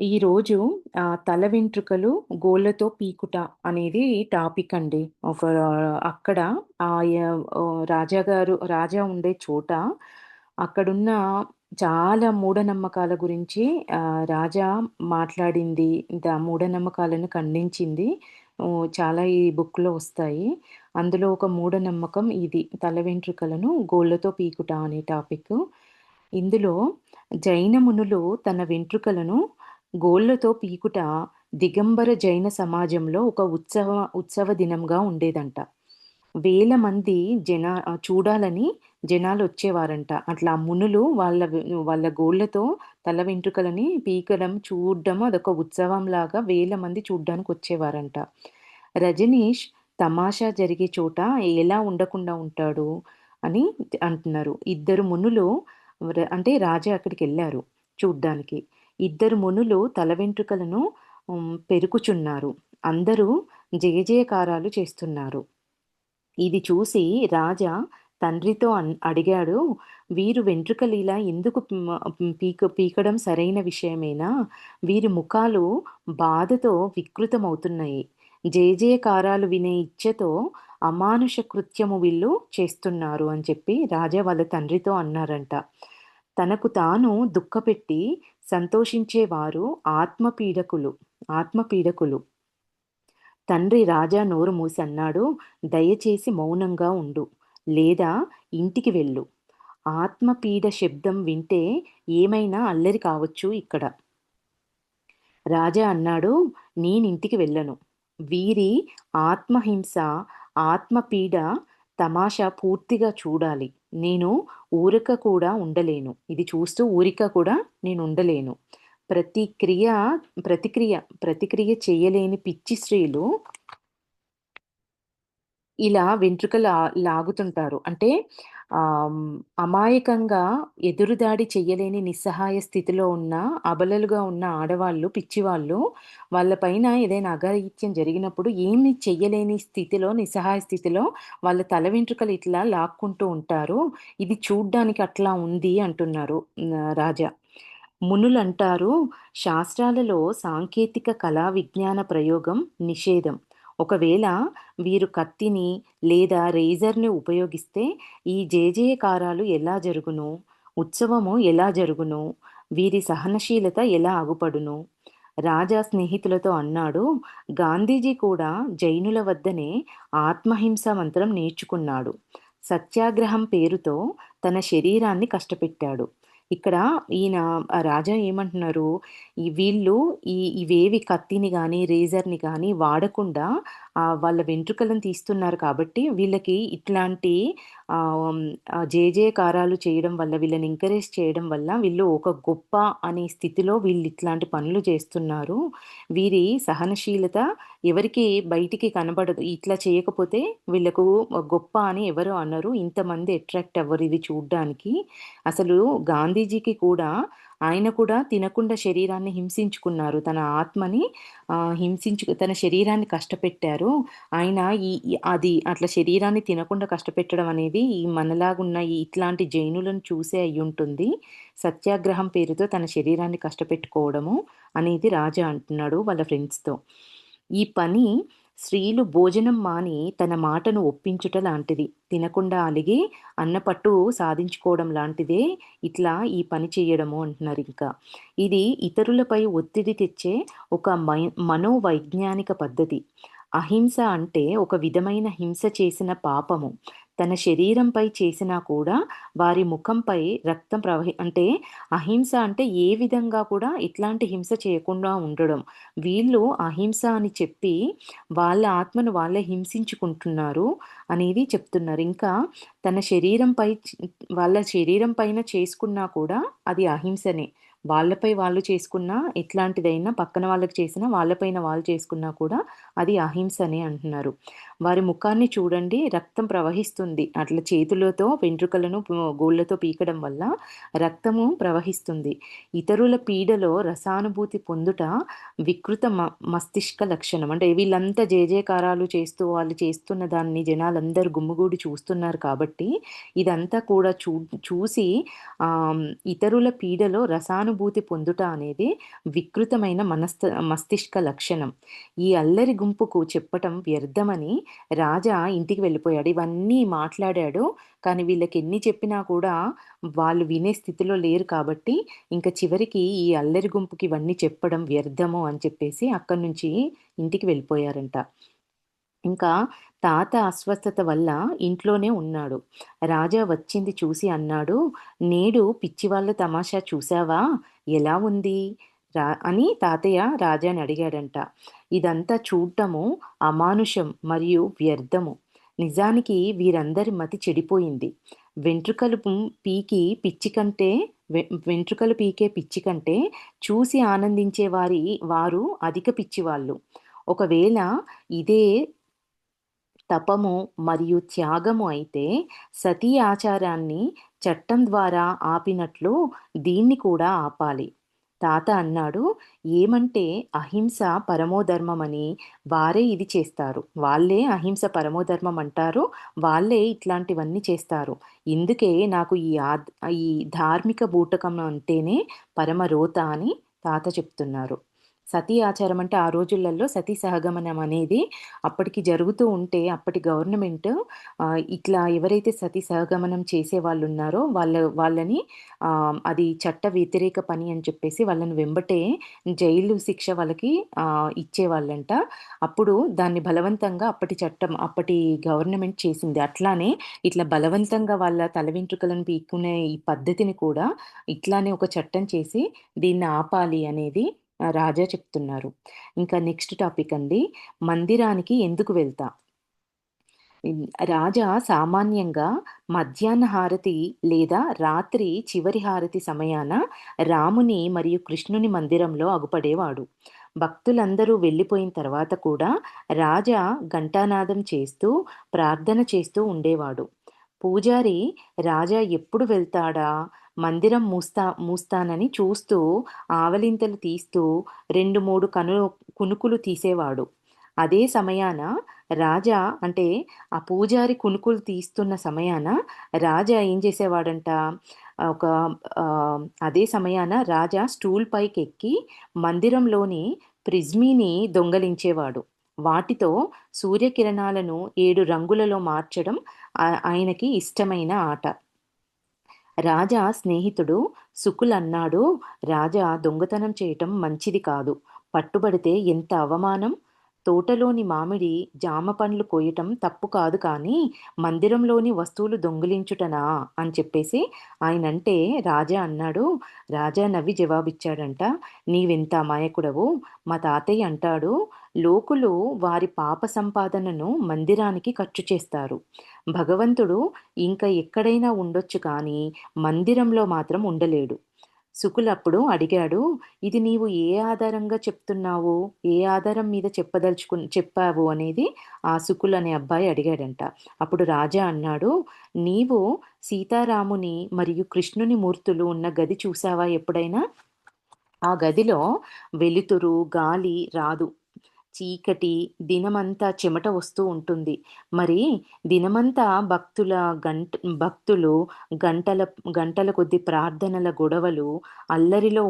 ఈరోజు తల వెంట్రుకలు గోళ్ళతో పీకుట అనేది టాపిక్ అండి. అక్కడ రాజా ఉండే చోట అక్కడున్న చాలా మూఢనమ్మకాల గురించి రాజా మాట్లాడింది, మూఢనమ్మకాలను ఖండించింది చాలా ఈ బుక్‌లో వస్తాయి. అందులో ఒక మూఢనమ్మకం ఇది. తల వెంట్రుకలను గోళ్ళతో పీకుట అనే టాపిక్కు. ఇందులో జైన మునులు తన వెంట్రుకలను గోళ్ళతో పీకుట దిగంబర జైన సమాజంలో ఒక ఉత్సవ దినంగా ఉండేదంట. వేల మంది చూడాలని జనాలొచ్చేవారంట. అట్లా మునులు వాళ్ళ గోళ్ళతో తల వెంట్రుకలని పీకడం, చూడ్డం అదొక ఉత్సవంలాగా వేల మంది చూడ్డానికొచ్చేవారంట. రజనీష్ తమాషా జరిగే చోట ఎలా ఉండకుండా ఉంటాడు అని అంటున్నారు. ఇద్దరు మునులు అంటే రాజా అక్కడికెళ్లారు చూడ్డానికి. ఇద్దరు మునులు తల వెంట్రుకలను పెరుకుచున్నారు. అందరూ జయజయకారాలు చేస్తున్నారు. ఇది చూసి రాజా తండ్రితో అడిగాడు, "వీరు వెంట్రుకలిలా ఎందుకు పీకడం సరైన విషయమేనా? వీరి ముఖాలు బాధతో వికృతమవుతున్నాయి. జయజయకారాలు వినే ఇచ్చతో అమానుష కృత్యము వీళ్ళు చేస్తున్నారు" అని చెప్పి రాజా వాళ్ళ తండ్రితో అన్నారంట. తనకు తాను దుఃఖపెట్టి సంతోషించేవారు ఆత్మపీడకులు. తండ్రి రాజా నోరు మూసి అన్నాడు, "దయచేసి మౌనంగా ఉండు. లేదా ఇంటికి వెళ్ళు. ఆత్మపీడ శబ్దం వింటే ఏమైనా అల్లరి కావచ్చు ఇక్కడ." రాజా అన్నాడు, "నేనింటికి వెళ్ళను. వీరి ఆత్మహింస, ఆత్మపీడ తమాషా పూర్తిగా చూడాలి. నేను ఊరక కూడా ఉండలేను. ఇది చూస్తూ ఊరిక కూడా నేనుండలేను." ప్రతిక్రియ ప్రతిక్రియ చేయలేని పిచ్చి స్త్రీలు ఇలా వెంట్రుకలు లాగుతుంటారు. అంటే అమాయకంగా ఎదురుదాడి చెయ్యలేని నిస్సహాయ స్థితిలో ఉన్న, అబలలుగా ఉన్న ఆడవాళ్ళు, పిచ్చివాళ్ళు వాళ్ళ పైన ఏదైనా అఘాయిత్యం జరిగినప్పుడు ఏమి చెయ్యలేని స్థితిలో, నిస్సహాయ స్థితిలో వాళ్ళ తల వెంట్రుకలు ఇట్లా లాక్కుంటూ ఉంటారు. ఇది చూడ్డానికి అట్లా ఉంది అంటున్నారు రాజా. మునులంటారు, శాస్త్రాలలో సాంకేతిక కళా విజ్ఞాన ప్రయోగం నిషేధం. ఒకవేళ వీరు కత్తిని లేదా రేజర్‌ని ఉపయోగిస్తే ఈ జేజేయకారాలు ఎలా జరుగును? ఉత్సవము ఎలా జరుగును? వీరి సహనశీలత ఎలా అగుపడును? రాజా స్నేహితులతో అన్నాడు, గాంధీజీ కూడా జైనుల వద్దనే ఆత్మహింస మంత్రం నేర్చుకున్నాడు. సత్యాగ్రహం పేరుతో తన శరీరాన్ని కష్టపెట్టాడు. ఇక్కడ ఈయన రాజా ఏమంటున్నారు, వీళ్ళు ఇవేవి కత్తిని గానీ, రేజర్‌ని గానీ వాడకుండా వాళ్ళ వెంట్రుకలను తీస్తున్నారు కాబట్టి, వీళ్ళకి ఇట్లాంటి జేజేకారాలు చేయడం వల్ల, వీళ్ళని ఎంకరేజ్ చేయడం వల్ల, వీళ్ళు ఒక గొప్ప అనే స్థితిలో వీళ్ళిట్లాంటి పనులు చేస్తున్నారు. వీరి సహనశీలత ఎవరికీ బయటికి కనబడదు. ఇట్లా చేయకపోతే వీళ్ళకు గొప్ప అని ఎవరు అనరు. ఇంతమంది అట్రాక్ట్ అవ్వరు ఇది చూడ్డానికి. అసలు గాంధీజీకి కూడా ఆయన కూడా తినకుండా శరీరాన్ని హింసించుకున్నారు. తన ఆత్మని తన శరీరాన్ని కష్టపెట్టారు. ఆయన అది అట్లా శరీరాన్ని తినకుండా కష్టపెట్టడం అనేది మనలాగున్న ఇట్లాంటి జైనులను చూసే అయ్యుంటుంది. సత్యాగ్రహం పేరుతో తన శరీరాన్ని కష్టపెట్టుకోవడము అనేది రాజా అంటున్నాడు వాళ్ళ ఫ్రెండ్స్‌తో. ఈ పని స్త్రీలు భోజనం మాని తన మాటను ఒప్పించుట లాంటిది. తినకుండా అలిగి అన్నపట్టు సాధించుకోవడం లాంటిదే ఇట్లా ఈ పని చెయ్యడము అంటున్నారింకా. ఇది ఇతరులపై ఒత్తిడి తెచ్చే ఒక మనోవైజ్ఞానిక పద్ధతి. అహింస అంటే ఒక విధమైన హింస చేసిన పాపము. తన శరీరంపై చేసినా కూడా వారి ముఖంపై రక్తం అంటే అహింస అంటే ఏ విధంగా కూడా ఇట్లాంటి హింస చేయకుండా ఉండడం. వీళ్ళు అహింస అని చెప్పి వాళ్ళ ఆత్మను వాళ్ళే హింసించుకుంటున్నారు అనేది చెప్తున్నారు. ఇంకా తన వాళ్ళ శరీరం పైన చేసుకున్నా కూడా అది అహింసనే. వాళ్ళపై వాళ్ళు చేసుకున్నా ఎట్లాంటిదైనా పక్కన వాళ్ళకి చేసినా వాళ్ళపైన వాళ్ళు చేసుకున్నా కూడా అది అహింసనే అంటున్నారు. వారి ముఖాన్ని చూడండి రక్తం ప్రవహిస్తుంది. అట్లా చేతులతో వెంట్రుకలను గోళ్ళతో పీకడం వల్ల రక్తము ప్రవహిస్తుంది. ఇతరుల పీడలో రసానుభూతి పొందుట వికృత మస్తిష్క లక్షణం. అంటే వీళ్ళంతా జేజేకారాలు చేస్తూ వాళ్ళు చేస్తున్న దాన్ని జనాలు జనాలందరూ గుమ్మిగూడి చూస్తున్నారు కాబట్టి, ఇదంతా కూడా చూసి ఇతరుల పీడలో రసానుభూతి పొందుట అనేది వికృతమైన మస్తిష్క లక్షణం. ఈ అల్లరి గుంపుకు చెప్పటం వ్యర్థమని రాజా ఇంటికి వెళ్ళిపోయాడు. ఇవన్నీ మాట్లాడాడు. కానీ వీళ్ళకెన్ని చెప్పినా కూడా వాళ్ళు వినే స్థితిలో లేరు కాబట్టి, ఇంక చివరికి ఈ అల్లరి గుంపుకి ఇవన్నీ చెప్పడం వ్యర్థము అని చెప్పేసి అక్కడి నుంచి ఇంటికి వెళ్ళిపోయారంట. ఇంకా తాత అస్వస్థత వల్ల ఇంట్లోనే ఉన్నాడు. రాజా వచ్చింది చూసి అన్నాడు, "నేడు పిచ్చివాళ్ళ తమాషా చూసావా? ఎలా ఉంది?" అని తాతయ్య రాజాని అడిగాడంట. "ఇదంతా చూడటము అమానుషం మరియు వ్యర్థము. నిజానికి వీరందరి మతి చెడిపోయింది. వెంట్రుకలు పీకి పిచ్చి కంటే వెంట్రుకలు పీకే పిచ్చి కంటే చూసి ఆనందించే వారు అధిక పిచ్చివాళ్ళు. ఒకవేళ ఇదే తపము మరియు త్యాగము అయితే సతీ ఆచారాన్ని చట్టం ద్వారా ఆపినట్లు దీన్ని కూడా ఆపాలి." తాత అన్నాడు, "ఏమంటే అహింస పరమోధర్మమని వారే ఇది చేస్తారు. వాళ్ళే అహింస పరమోధర్మం అంటారు. వాళ్ళే ఇట్లాంటివన్నీ చేస్తారు. ఇందుకే నాకు ఈ ధార్మిక బూటకం అంటేనే పరమరోత" అని తాత చెప్తున్నారు. సతీ ఆచారం అంటే ఆ రోజులలో సతీ సహగమనం అనేది అప్పటికి జరుగుతూ ఉంటే అప్పటి గవర్నమెంట్ ఇట్లా ఎవరైతే సతీ సహగమనం చేసేవాళ్ళున్నారో వాళ్ళని అది చట్ట వ్యతిరేక పని అని చెప్పేసి వాళ్ళని వెంబటే జైలు శిక్ష వాళ్ళకి ఇచ్చేవాళ్ళంట. అప్పుడు దాన్ని బలవంతంగా అప్పటి గవర్నమెంట్ చేసింది. అట్లానే ఇట్లా బలవంతంగా వాళ్ళ తల వెంట్రుకలను పీక్కునే ఈ పద్ధతిని కూడా ఇట్లానే ఒక చట్టం చేసి దీన్ని ఆపాలి అనేది రాజా చెప్తున్నారు. ఇంకా నెక్స్ట్ టాపిక్ అండి. మందిరానికి ఎందుకు వెళ్తా? రాజా సామాన్యంగా మధ్యాహ్న హారతి లేదా రాత్రి చివరి హారతి సమయాన రాముని మరియు కృష్ణుని మందిరంలో అగుపడేవాడు. భక్తులందరూ వెళ్ళిపోయిన తర్వాత కూడా రాజా ఘంటానాదం చేస్తూ ప్రార్థన చేస్తూ ఉండేవాడు. పూజారి రాజా ఎప్పుడు వెళ్తాడా మందిరం మూస్తానని చూస్తూ ఆవలింతలు తీస్తూ 2, 3 కునుకులు తీసేవాడు. అదే సమయాన రాజా అంటే ఆ పూజారి కునుకులు తీస్తున్న సమయాన రాజా ఏం చేసేవాడంట, ఒక అదే సమయాన రాజా స్టూల్ పైకెక్కి మందిరంలోని ప్రిజ్మీని దొంగలించేవాడు. వాటితో సూర్యకిరణాలను 7 రంగులలో మార్చడం ఆయనకి ఇష్టమైన ఆట. రాజా స్నేహితుడు శుకుల్ అన్నాడు, "రాజా దొంగతనం చేయటం మంచిది కాదు. పట్టుబడితే ఎంత అవమానం. తోటలోని మామిడి, జామ పండ్లు కోయటం తప్పు కాదు కానీ, మందిరంలోని వస్తువులు దొంగిలించుటనా" అని చెప్పేసి ఆయనంటే రాజా అన్నాడు. రాజా నవ్వి జవాబిచ్చాడంట, "నీవెంత అమాయకుడవు. మా తాతయ్య అంటాడు, లోకులు వారి పాప సంపాదనను మందిరానికి ఖర్చు చేస్తారు. భగవంతుడు ఇంకా ఎక్కడైనా ఉండొచ్చు కానీ మందిరంలో మాత్రం ఉండలేడు." శుకుల్ అప్పుడు అడిగాడు, "ఇది నీవు ఏ ఆధారంగా చెప్తున్నావు? ఏ ఆధారం మీద చెప్పావు?" అనేది ఆ శుకుల్ అనే అబ్బాయి అడిగాడంట. అప్పుడు రాజా అన్నాడు, "నీవు సీతారాముని మరియు కృష్ణుని మూర్తులు ఉన్న గది చూసావా ఎప్పుడైనా? ఆ గదిలో వెలుతురు, గాలి రాదు. చీకటి, దినమంతా చెమట వస్తూ ఉంటుంది. మరి దినమంతా భక్తులు గంటల గంటల కొద్దీ ప్రార్థనల గొడవలు, అల్లరిలో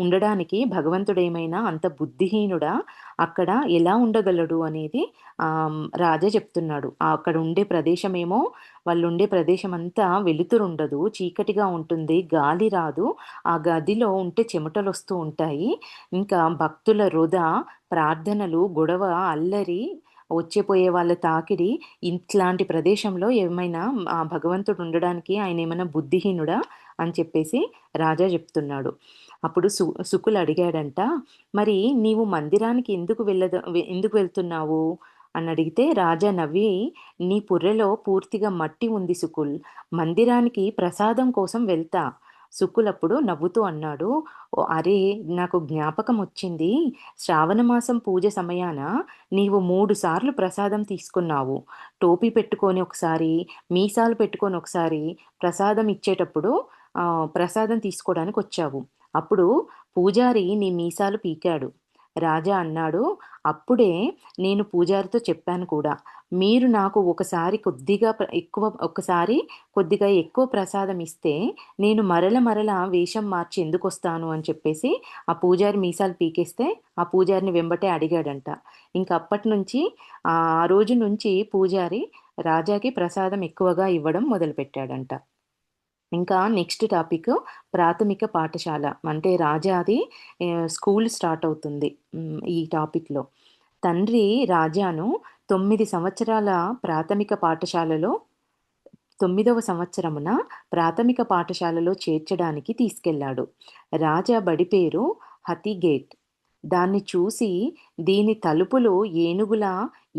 ఉండడానికి భగవంతుడేమైనా అంత బుద్ధిహీనుడా? అక్కడ ఎలా ఉండగలడు అనేది రాజా చెప్తున్నాడు. అక్కడ ఉండే ప్రదేశమేమో వాళ్ళుండే ప్రదేశమంతా వెలుతురుండదు. చీకటిగా ఉంటుంది. గాలి రాదు. ఆ గదిలో ఉంటే చెమటలొస్తూ ఉంటాయి. ఇంకా భక్తుల ప్రార్థనలు, గొడవ, అల్లరి, వచ్చేపోయే వాళ్ళ తాకిడి, ఇట్లాంటి ప్రదేశంలో ఏమైనా ఆ భగవంతుడు ఉండడానికి ఆయనేమైనా బుద్ధిహీనుడా అని చెప్పేసి రాజా చెప్తున్నాడు. అప్పుడు శుకులు అడిగాడంట, "మరి నీవు మందిరానికి ఎందుకు వెళ్తున్నావు?" అని అడిగితే రాజా నవ్వి, "నీ పుర్రెలో పూర్తిగా మట్టి ఉంది శుకుల్. మందిరానికి ప్రసాదం కోసం వెళ్తా." శుకుల్ అప్పుడు నవ్వుతూ అన్నాడు, "అరే, నాకు జ్ఞాపకం వచ్చింది. శ్రావణమాసం పూజ సమయాన నీవు 3 సార్లు ప్రసాదం తీసుకున్నావు. టోపీ పెట్టుకొని ఒకసారి, మీసాలు పెట్టుకొని ఒకసారి ప్రసాదం ఇచ్చేటప్పుడు ప్రసాదం తీసుకోవడానికి వచ్చావు. అప్పుడు పూజారి నీ మీసాలు పీకాడు. రాజా అన్నాడు, "అప్పుడే నేను పూజారితో చెప్పాను కూడా. మీరు నాకు ఒకసారి కొద్దిగా ఎక్కువ ప్రసాదం ఇస్తే, నేను మరల మరల వేషం మార్చి ఎందుకొస్తాను" అని చెప్పేసి ఆ పూజారి మీసాలు పీకేస్తే, ఆ పూజారిని వెంబటే అడిగాడంట. ఇంక అప్పటినుంచి ఆ రోజు నుంచి పూజారి రాజాకి ప్రసాదం ఎక్కువగా ఇవ్వడం మొదలుపెట్టాడంట. ఇంకా నెక్స్ట్ టాపిక్ ప్రాథమిక పాఠశాల. అంటే రాజాది స్కూల్ స్టార్ట్ అవుతుంది. ఈ టాపిక్‌లో. తండ్రి రాజాను 9 సంవత్సరాల ప్రాథమిక పాఠశాలలో 9వ సంవత్సరమున ప్రాథమిక పాఠశాలలో చేర్చడానికి తీసుకెళ్ళాడు. రాజా బడి పేరు హతీగేట్. దాన్ని చూసి దీని తలుపులు ఏనుగులా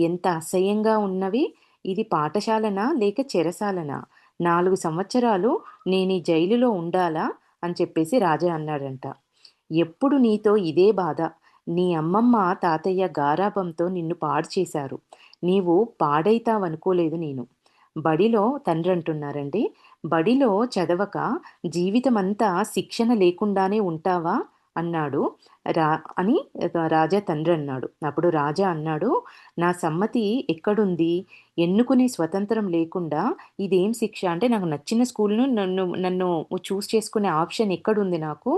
ఎంత అసహ్యంగా ఉన్నవి! ఇది పాఠశాలనా లేక చెరసాలనా? 4 సంవత్సరాలు నేనీ జైలులో ఉండాలా? అని చెప్పేసి రాజా అన్నాడంట. ఎప్పుడు నీతో ఇదే బాధ. నీ అమ్మమ్మ, తాతయ్య గారాబంతో నిన్ను పాడు చేశారు. నీవు పాడైతావనుకోలేదు నేను. బడిలో తండ్రంటున్నారండి. బడిలో చదవక జీవితమంతా శిక్షణ లేకుండానే ఉంటావా? అన్నాడు. రా అని రాజా తండ్రన్నాడు. అప్పుడు రాజా అన్నాడు, "నా సమ్మతి ఎక్కడుంది? ఎన్నుకునే స్వతంత్రం లేకుండా ఇదేం శిక్ష? అంటే నాకు నచ్చిన స్కూల్‌ను నన్ను నన్ను చేసుకునే ఆప్షన్ ఎక్కడుంది నాకు?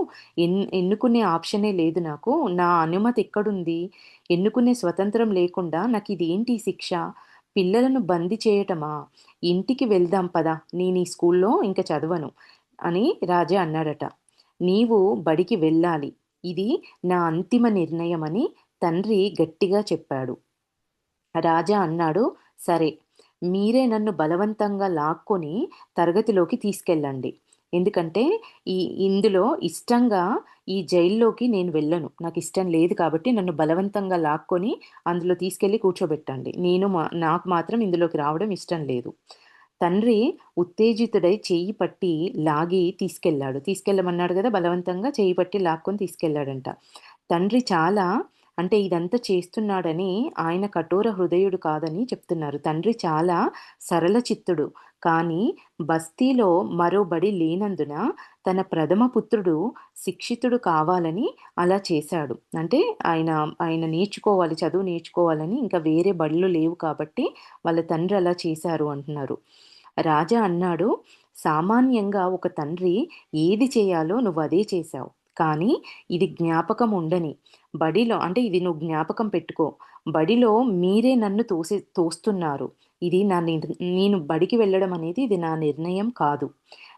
ఎన్నుకునే ఆప్షనే లేదు నాకు. నా అనుమతి ఎక్కడుంది? ఎన్నుకునే స్వతంత్రం లేకుండా నాకిదేంటి శిక్ష? పిల్లలను బందీ చేయటమా? ఇంటికి వెళ్దాం పద. నేనీ స్కూల్‌లో ఇంక చదవను" అని రాజా అన్నాడట. "నీవు బడికి వెళ్ళాలి. ఇది నా అంతిమ నిర్ణయం" అని తండ్రి గట్టిగా చెప్పాడు. రాజా అన్నాడు, "సరే, మీరే నన్ను బలవంతంగా లాక్కొని తరగతిలోకి తీసుకెళ్ళండి. ఎందుకంటే ఈ ఇందులో ఇష్టంగా ఈ జైల్లోకి నేను వెళ్ళను. నాకిష్టం లేదు కాబట్టి నన్ను బలవంతంగా లాక్కొని అందులో తీసుకెళ్ళి కూర్చోబెట్టండి. నాకు మాత్రం ఇందులోకి రావడం ఇష్టం లేదు." తండ్రి ఉత్తేజితుడై చెయ్యి పట్టి లాగి తీసుకెళ్ళాడు. తీసుకెళ్ళమన్నాడు గదా! బలవంతంగా చెయ్యి పట్టి లాక్కొని తీసుకెళ్ళాడంట. తండ్రి చాలా అంటే ఇదంతా చేస్తున్నాడని ఆయన కఠోర హృదయుడు కాదని చెప్తున్నారు. తండ్రి చాలా సరళ చిత్తుడు. కానీ బస్తీలో మరో బడి లేనందున తన ప్రథమ పుత్రుడు శిక్షితుడు కావాలని అలా చేశాడు. అంటే ఆయన ఆయన నేర్చుకోవాలి, చదువు నేర్చుకోవాలని ఇంకా వేరే బడులు లేవు కాబట్టి వాళ్ళ తండ్రి అలా చేశారు అంటున్నారు. రాజా అన్నాడు, "సామాన్యంగా ఒక తండ్రి ఏది చేయాలో నువ్వదే చేశావు. కానీ ఇది జ్ఞాపకం ఉండని. బడిలో అంటే ఇది నువ్వు జ్ఞాపకం పెట్టుకో. బడిలో మీరే నన్ను తోస్తున్నారు. ఇది నేను బడికి వెళ్ళడం అనేది ఇది నా నిర్ణయం కాదు.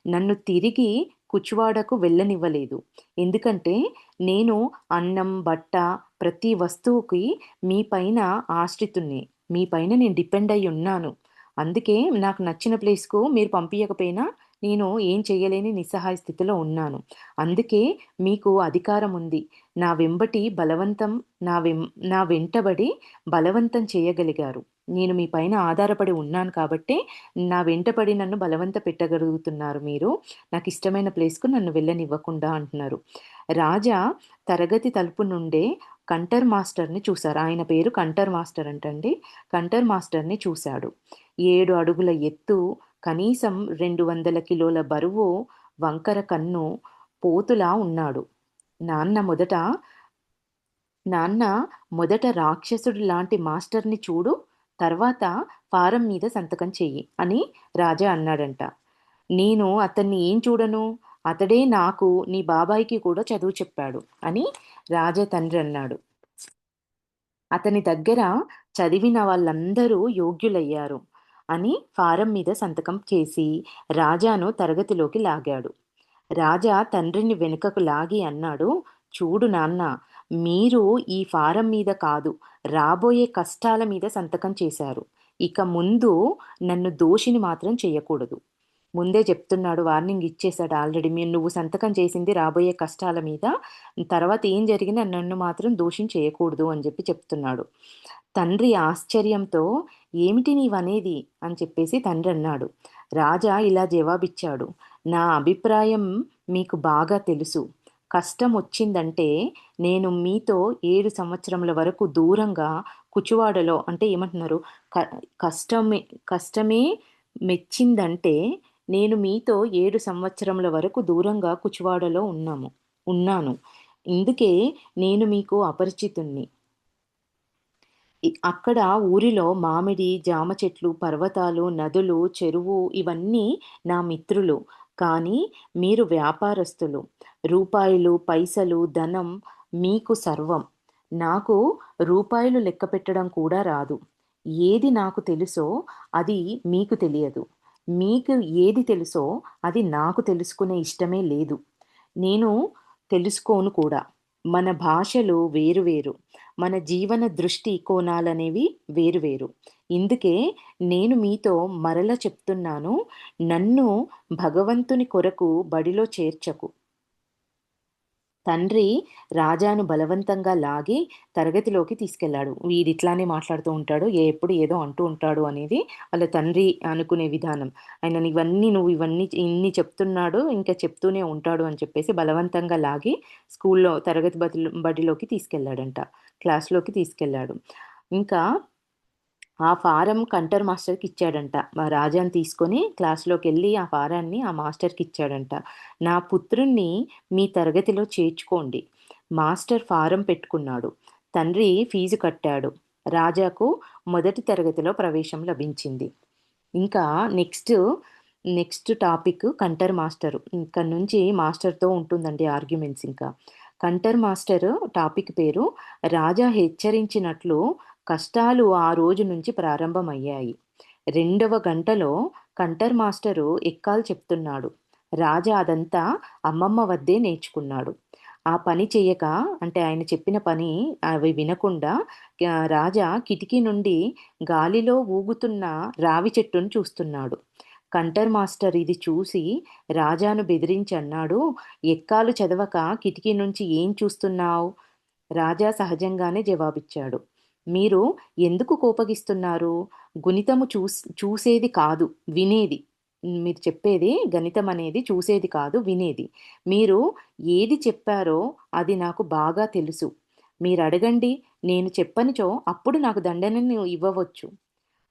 నన్ను తిరిగి కుచివాడకు వెళ్ళనివ్వలేదు. ఎందుకంటే నేను అన్నం, బట్ట ప్రతి వస్తువుకి మీ పైన ఆశ్రితుడిని. మీ పైన నేను డిపెండ్ అయ్యి ఉన్నాను. అందుకే నాకు నచ్చిన ప్లేస్‌కు మీరు పంపియకపోయినా నేను ఏం చేయలేని నిస్సహాయ స్థితిలో ఉన్నాను. అందుకే మీకు అధికారం ఉంది. నా వెంబటి బలవంతం నా వెం నా వెంటబడి బలవంతం చేయగలిగారు. నేను మీ పైన ఆధారపడి ఉన్నాను కాబట్టే, నా వెంటపడి నన్ను బలవంత పెట్టగలుగుతున్నారు మీరు. నాకిష్టమైన ప్లేస్‌కు నన్ను వెళ్ళనివ్వకుండా అంటున్నారు. రాజా తరగతి తలుపు నుండే కంటర్ మాస్టర్‌ని చూసారు. ఆయన పేరు కంటర్ మాస్టర్ అంటండి. కంటర్ మాస్టర్‌ని చూసాడు. 7 అడుగుల ఎత్తు, కనీసం 200 కిలోల బరువు, వంకర కన్ను, పోతులా ఉన్నాడు. నాన్న మొదట నాన్న మొదట రాక్షసుడి లాంటి మాస్టర్‌ని చూడు, తర్వాత ఫారం మీద సంతకం చెయ్యి అని రాజా అన్నాడంట. నేను అతన్ని ఏం చూడను? అతడే నాకు, నీ బాబాయికి కూడా చదువు చెప్పాడు అని రాజా తండ్రి అన్నాడు. అతని దగ్గర చదివిన వాళ్ళందరూ యోగ్యులయ్యారు అని ఫారం మీద సంతకం చేసి రాజాను తరగతిలోకి లాగాడు. రాజా తండ్రిని వెనుకకు లాగి అన్నాడు, "చూడు నాన్నా, మీరు ఈ ఫారం మీద కాదు, రాబోయే కష్టాల మీద సంతకం చేశారు. ఇక ముందు నన్ను దోషిని మాత్రం చెయ్యకూడదు." ముందే చెప్తున్నాడు. వార్నింగ్ ఇచ్చేసాడు ఆల్రెడీ. నువ్వు సంతకం చేసింది రాబోయే కష్టాల మీద. తర్వాత ఏం జరిగినా నన్ను మాత్రం దోషిని చేయకూడదు అని చెప్తున్నాడు. తండ్రి ఆశ్చర్యంతో, "ఏమిటి నీవనేది?" అని చెప్పేసి తండ్రన్నాడు. రాజా ఇలా జవాబిచ్చాడు, "నా అభిప్రాయం మీకు బాగా తెలుసు. కష్టమొచ్చిందంటే నేను మీతో 7 సంవత్సరముల వరకు దూరంగా కుచువాడలో" అంటే ఏమంటున్నారు? క కష్టమే కష్టమే మెచ్చిందంటే నేను మీతో 7 సంవత్సరముల వరకు దూరంగా కుచివాడలో ఉన్నాను. ఇందుకే నేను మీకు అపరిచితుణ్ణి. అక్కడ ఊరిలో మామిడి, జామ చెట్లు, పర్వతాలు, నదులు, చెరువు ఇవన్నీ నా మిత్రులు. కానీ మీరు వ్యాపారస్తులు. రూపాయలు, పైసలు, ధనం మీకు సర్వం. నాకు రూపాయలు లెక్కపెట్టడం కూడా రాదు. ఏది నాకు తెలుసో అది మీకు తెలియదు. మీకు ఏది తెలుసో అది నాకు తెలుసుకునే ఇష్టమే లేదు. నేను తెలుసుకోను కూడా. మన భాషలు వేరు వేరు. మన జీవన దృష్టి కోణాలనేవి వేరు వేరు. ఇందుకే నేను మీతో మరల చెప్తున్నాను. నన్ను భగవంతుని కొరకు బడిలో చేర్చకు. తండ్రి రాజాను బలవంతంగా లాగి తరగతిలోకి తీసుకెళ్ళాడు. వీడిట్లానే మాట్లాడుతూ ఉంటాడు. ఎప్పుడు ఏదో అంటూ ఉంటాడు అనేది వాళ్ళ తండ్రి అనుకునే విధానం. ఆయనని నువ్వు ఇన్ని చెప్తున్నాడు, ఇంకా చెప్తూనే ఉంటాడు అని చెప్పేసి బలవంతంగా లాగి స్కూల్లో తరగతి బడిలోకి తీసుకెళ్ళాడంట. క్లాస్‌లోకి తీసుకెళ్ళాడు. ఇంకా ఆ ఫారం కంటర్ మాస్టర్‌కి ఇచ్చాడంట. మా రాజాని తీసుకొని క్లాస్‌లోకెళ్ళి ఆ ఫారాన్ని ఆ మాస్టర్‌కి ఇచ్చాడంట. "నా పుత్రుణ్ణి మీ తరగతిలో చేర్చుకోండి." మాస్టర్ ఫారం పెట్టుకున్నాడు. తండ్రి ఫీజు కట్టాడు. రాజాకు మొదటి తరగతిలో ప్రవేశం లభించింది. ఇంకా next, next topic counter master. ఇక్కడి నుంచి మాస్టర్‌తో ఉంటుందండి ఆర్గ్యుమెంట్స్ ఇంకా. కంటర్ మాస్టరు టాపిక్ పేరు రాజా హెచ్చరించినట్లు కష్టాలు ఆ రోజు నుంచి ప్రారంభమయ్యాయి. రెండవ గంటలో కంటర్ మాస్టరు ఎక్కాలు చెప్తున్నాడు. రాజా అదంతా అమ్మమ్మ వద్దే నేర్చుకున్నాడు. ఆ పని చెయ్యక అంటే ఆయన చెప్పిన పని అవి వినకుండా రాజా కిటికీ నుండి గాలిలో ఊగుతున్న రావి చెట్టును చూస్తున్నాడు. కంటర్ మాస్టర్ ఇది చూసి రాజాను బెదిరించి అన్నాడు, "ఎక్కాలు చదవక కిటికీ నుంచి ఏం చూస్తున్నావు?" రాజా సహజంగానే జవాబిచ్చాడు. "మీరు ఎందుకు కోపగిస్తున్నారు? గుణితము చూసేది కాదు, వినేది. మీరు చెప్పేది గణితం అనేది చూసేది కాదు, వినేది. మీరు ఏది చెప్పారో అది నాకు బాగా తెలుసు. మీరడగండి, నేను చెప్పనిచో అప్పుడు నాకు దండనని ఇవ్వవచ్చు."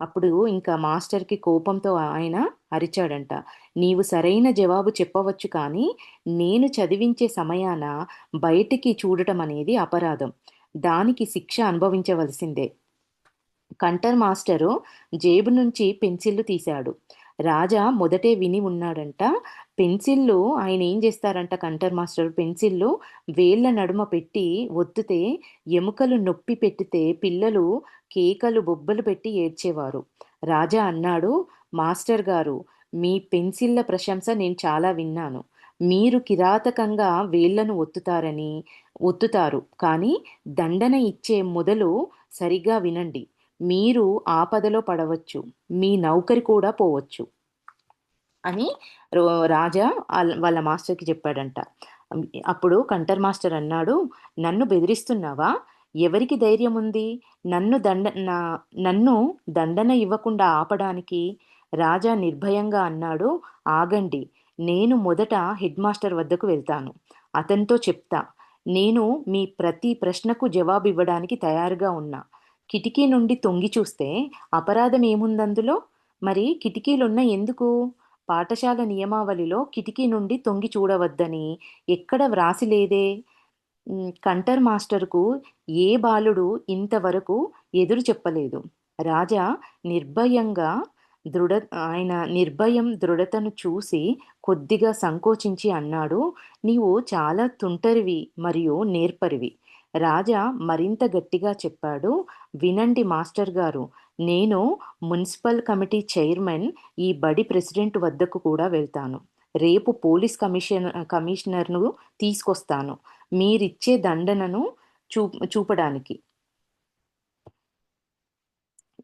అప్పుడు ఇంకా మాస్టర్‌కి కోపంతో ఆయన అరిచాడంట. "నీవు సరైన జవాబు చెప్పవచ్చు కానీ, నేను చదివించే సమయాన బయటికి చూడటం అనేది అపరాధం. దానికి శిక్ష అనుభవించవలసిందే." కంటర్ మాస్టరు జేబు నుంచి పెన్సిళ్ళు తీశాడు. రాజా మొదటే విని ఉన్నాడంట. పెన్సిళ్ళు ఆయన ఏం చేస్తారంట కంటర్ మాస్టరు పెన్సిళ్ళు వేళ్ళ నడుమ పెట్టి ఒత్తితే ఎముకలు నొప్పి పెట్టితే పిల్లలు కేకలు, బొబ్బలు పెట్టి ఏడ్చేవారు. రాజా అన్నాడు, "మాస్టర్ గారు, మీ పెన్సిళ్ళ ప్రశంస నేను చాలా విన్నాను. మీరు కిరాతకంగా వేళ్ళను ఒత్తుతారు. కానీ దండన ఇచ్చే మొదలు సరిగ్గా వినండి. మీరు ఆపదలో పడవచ్చు. మీ నౌకరి కూడా పోవచ్చు." అని రో రాజా వాళ్ళ మాస్టర్‌కి చెప్పాడంట. అప్పుడు కంటర్ మాస్టర్ అన్నాడు, "నన్ను బెదిరిస్తున్నావా? ఎవరికి ధైర్యముంది నన్ను దండ నా నన్ను దండన ఇవ్వకుండా ఆపడానికి?" రాజా నిర్భయంగా అన్నాడు, "ఆగండి. నేను మొదట హెడ్‌మాస్టర్ వద్దకు వెళ్తాను. అతనితో చెప్తా. నేను మీ ప్రతి ప్రశ్నకు జవాబివ్వడానికి తయారుగా ఉన్నా. కిటికీ నుండి తొంగి చూస్తే అపరాధం ఏముందందులో? మరి కిటికీలున్నయి ఎందుకు? పాఠశాల నియమావళిలో కిటికీ నుండి తొంగి చూడవద్దని ఎక్కడ వ్రాసి లేదే." కంటర్ మాస్టరుకు ఏ బాలుడు ఇంతవరకు ఎదురు చెప్పలేదు. రాజా నిర్భయంగా దృఢ ఆయన నిర్భయం, దృఢతను చూసి కొద్దిగా సంకోచించి అన్నాడు, "నీవు చాలా తుంటరివి మరియు నేర్పరివి." రాజా మరింత గట్టిగా చెప్పాడు, "వినండి మాస్టర్ గారు, నేను మున్సిపల్ కమిటీ చైర్మన్, ఈ బడి ప్రెసిడెంట్ వద్దకు కూడా వెళ్తాను. రేపు పోలీస్ కమిషనర్‌ను తీసుకొస్తాను. మీరిచ్చే దండనను చూపడానికి."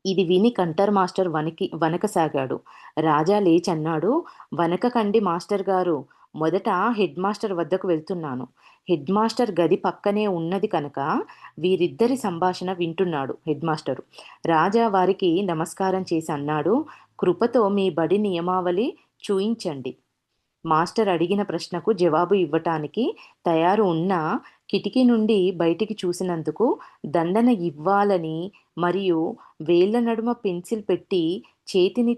ఇది విని కంటర్ మాస్టర్ వణకసాగాడు. రాజా లేచన్నాడు, "వణకకండి మాస్టర్ గారు. మొదట హెడ్ మాస్టర్ వద్దకు వెళ్తున్నాను. హెడ్ మాస్టర్ గది పక్కనే ఉన్నది కనుక వీరిద్దరి సంభాషణ వింటున్నాడు హెడ్ మాస్టరు." రాజా వారికి నమస్కారం చేసి అన్నాడు, "కృపతో మీ బడి నియమావళి చూయించండి." మాస్టర్ అడిగిన ప్రశ్నకు జవాబు ఇవ్వటానికి తయారు ఉన్నా కిటికీ నుండి బయటికి చూసినందుకు దండన ఇవ్వాలని మరియు వేళ్ళ నడుమ పెన్సిల్ పెట్టి చేతిని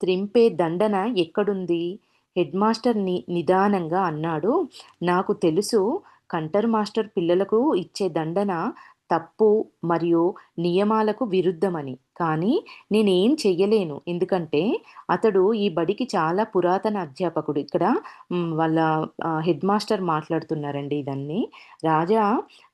త్రింపే దండన ఎక్కడుంది? హెడ్ మాస్టర్ నిదానంగా అన్నాడు, "నాకు తెలుసు కంటర్ మాస్టర్ పిల్లలకు ఇచ్చే దండన తప్పు మరియు నియమాలకు విరుద్ధమని. కానీ నేనేం చెయ్యలేను. ఎందుకంటే అతడు ఈ బడికి చాలా పురాతన అధ్యాపకుడు. ఇక్కడ వాళ్ళ హెడ్ మాస్టర్ మాట్లాడుతున్నారండి ఇదన్నీ. రాజా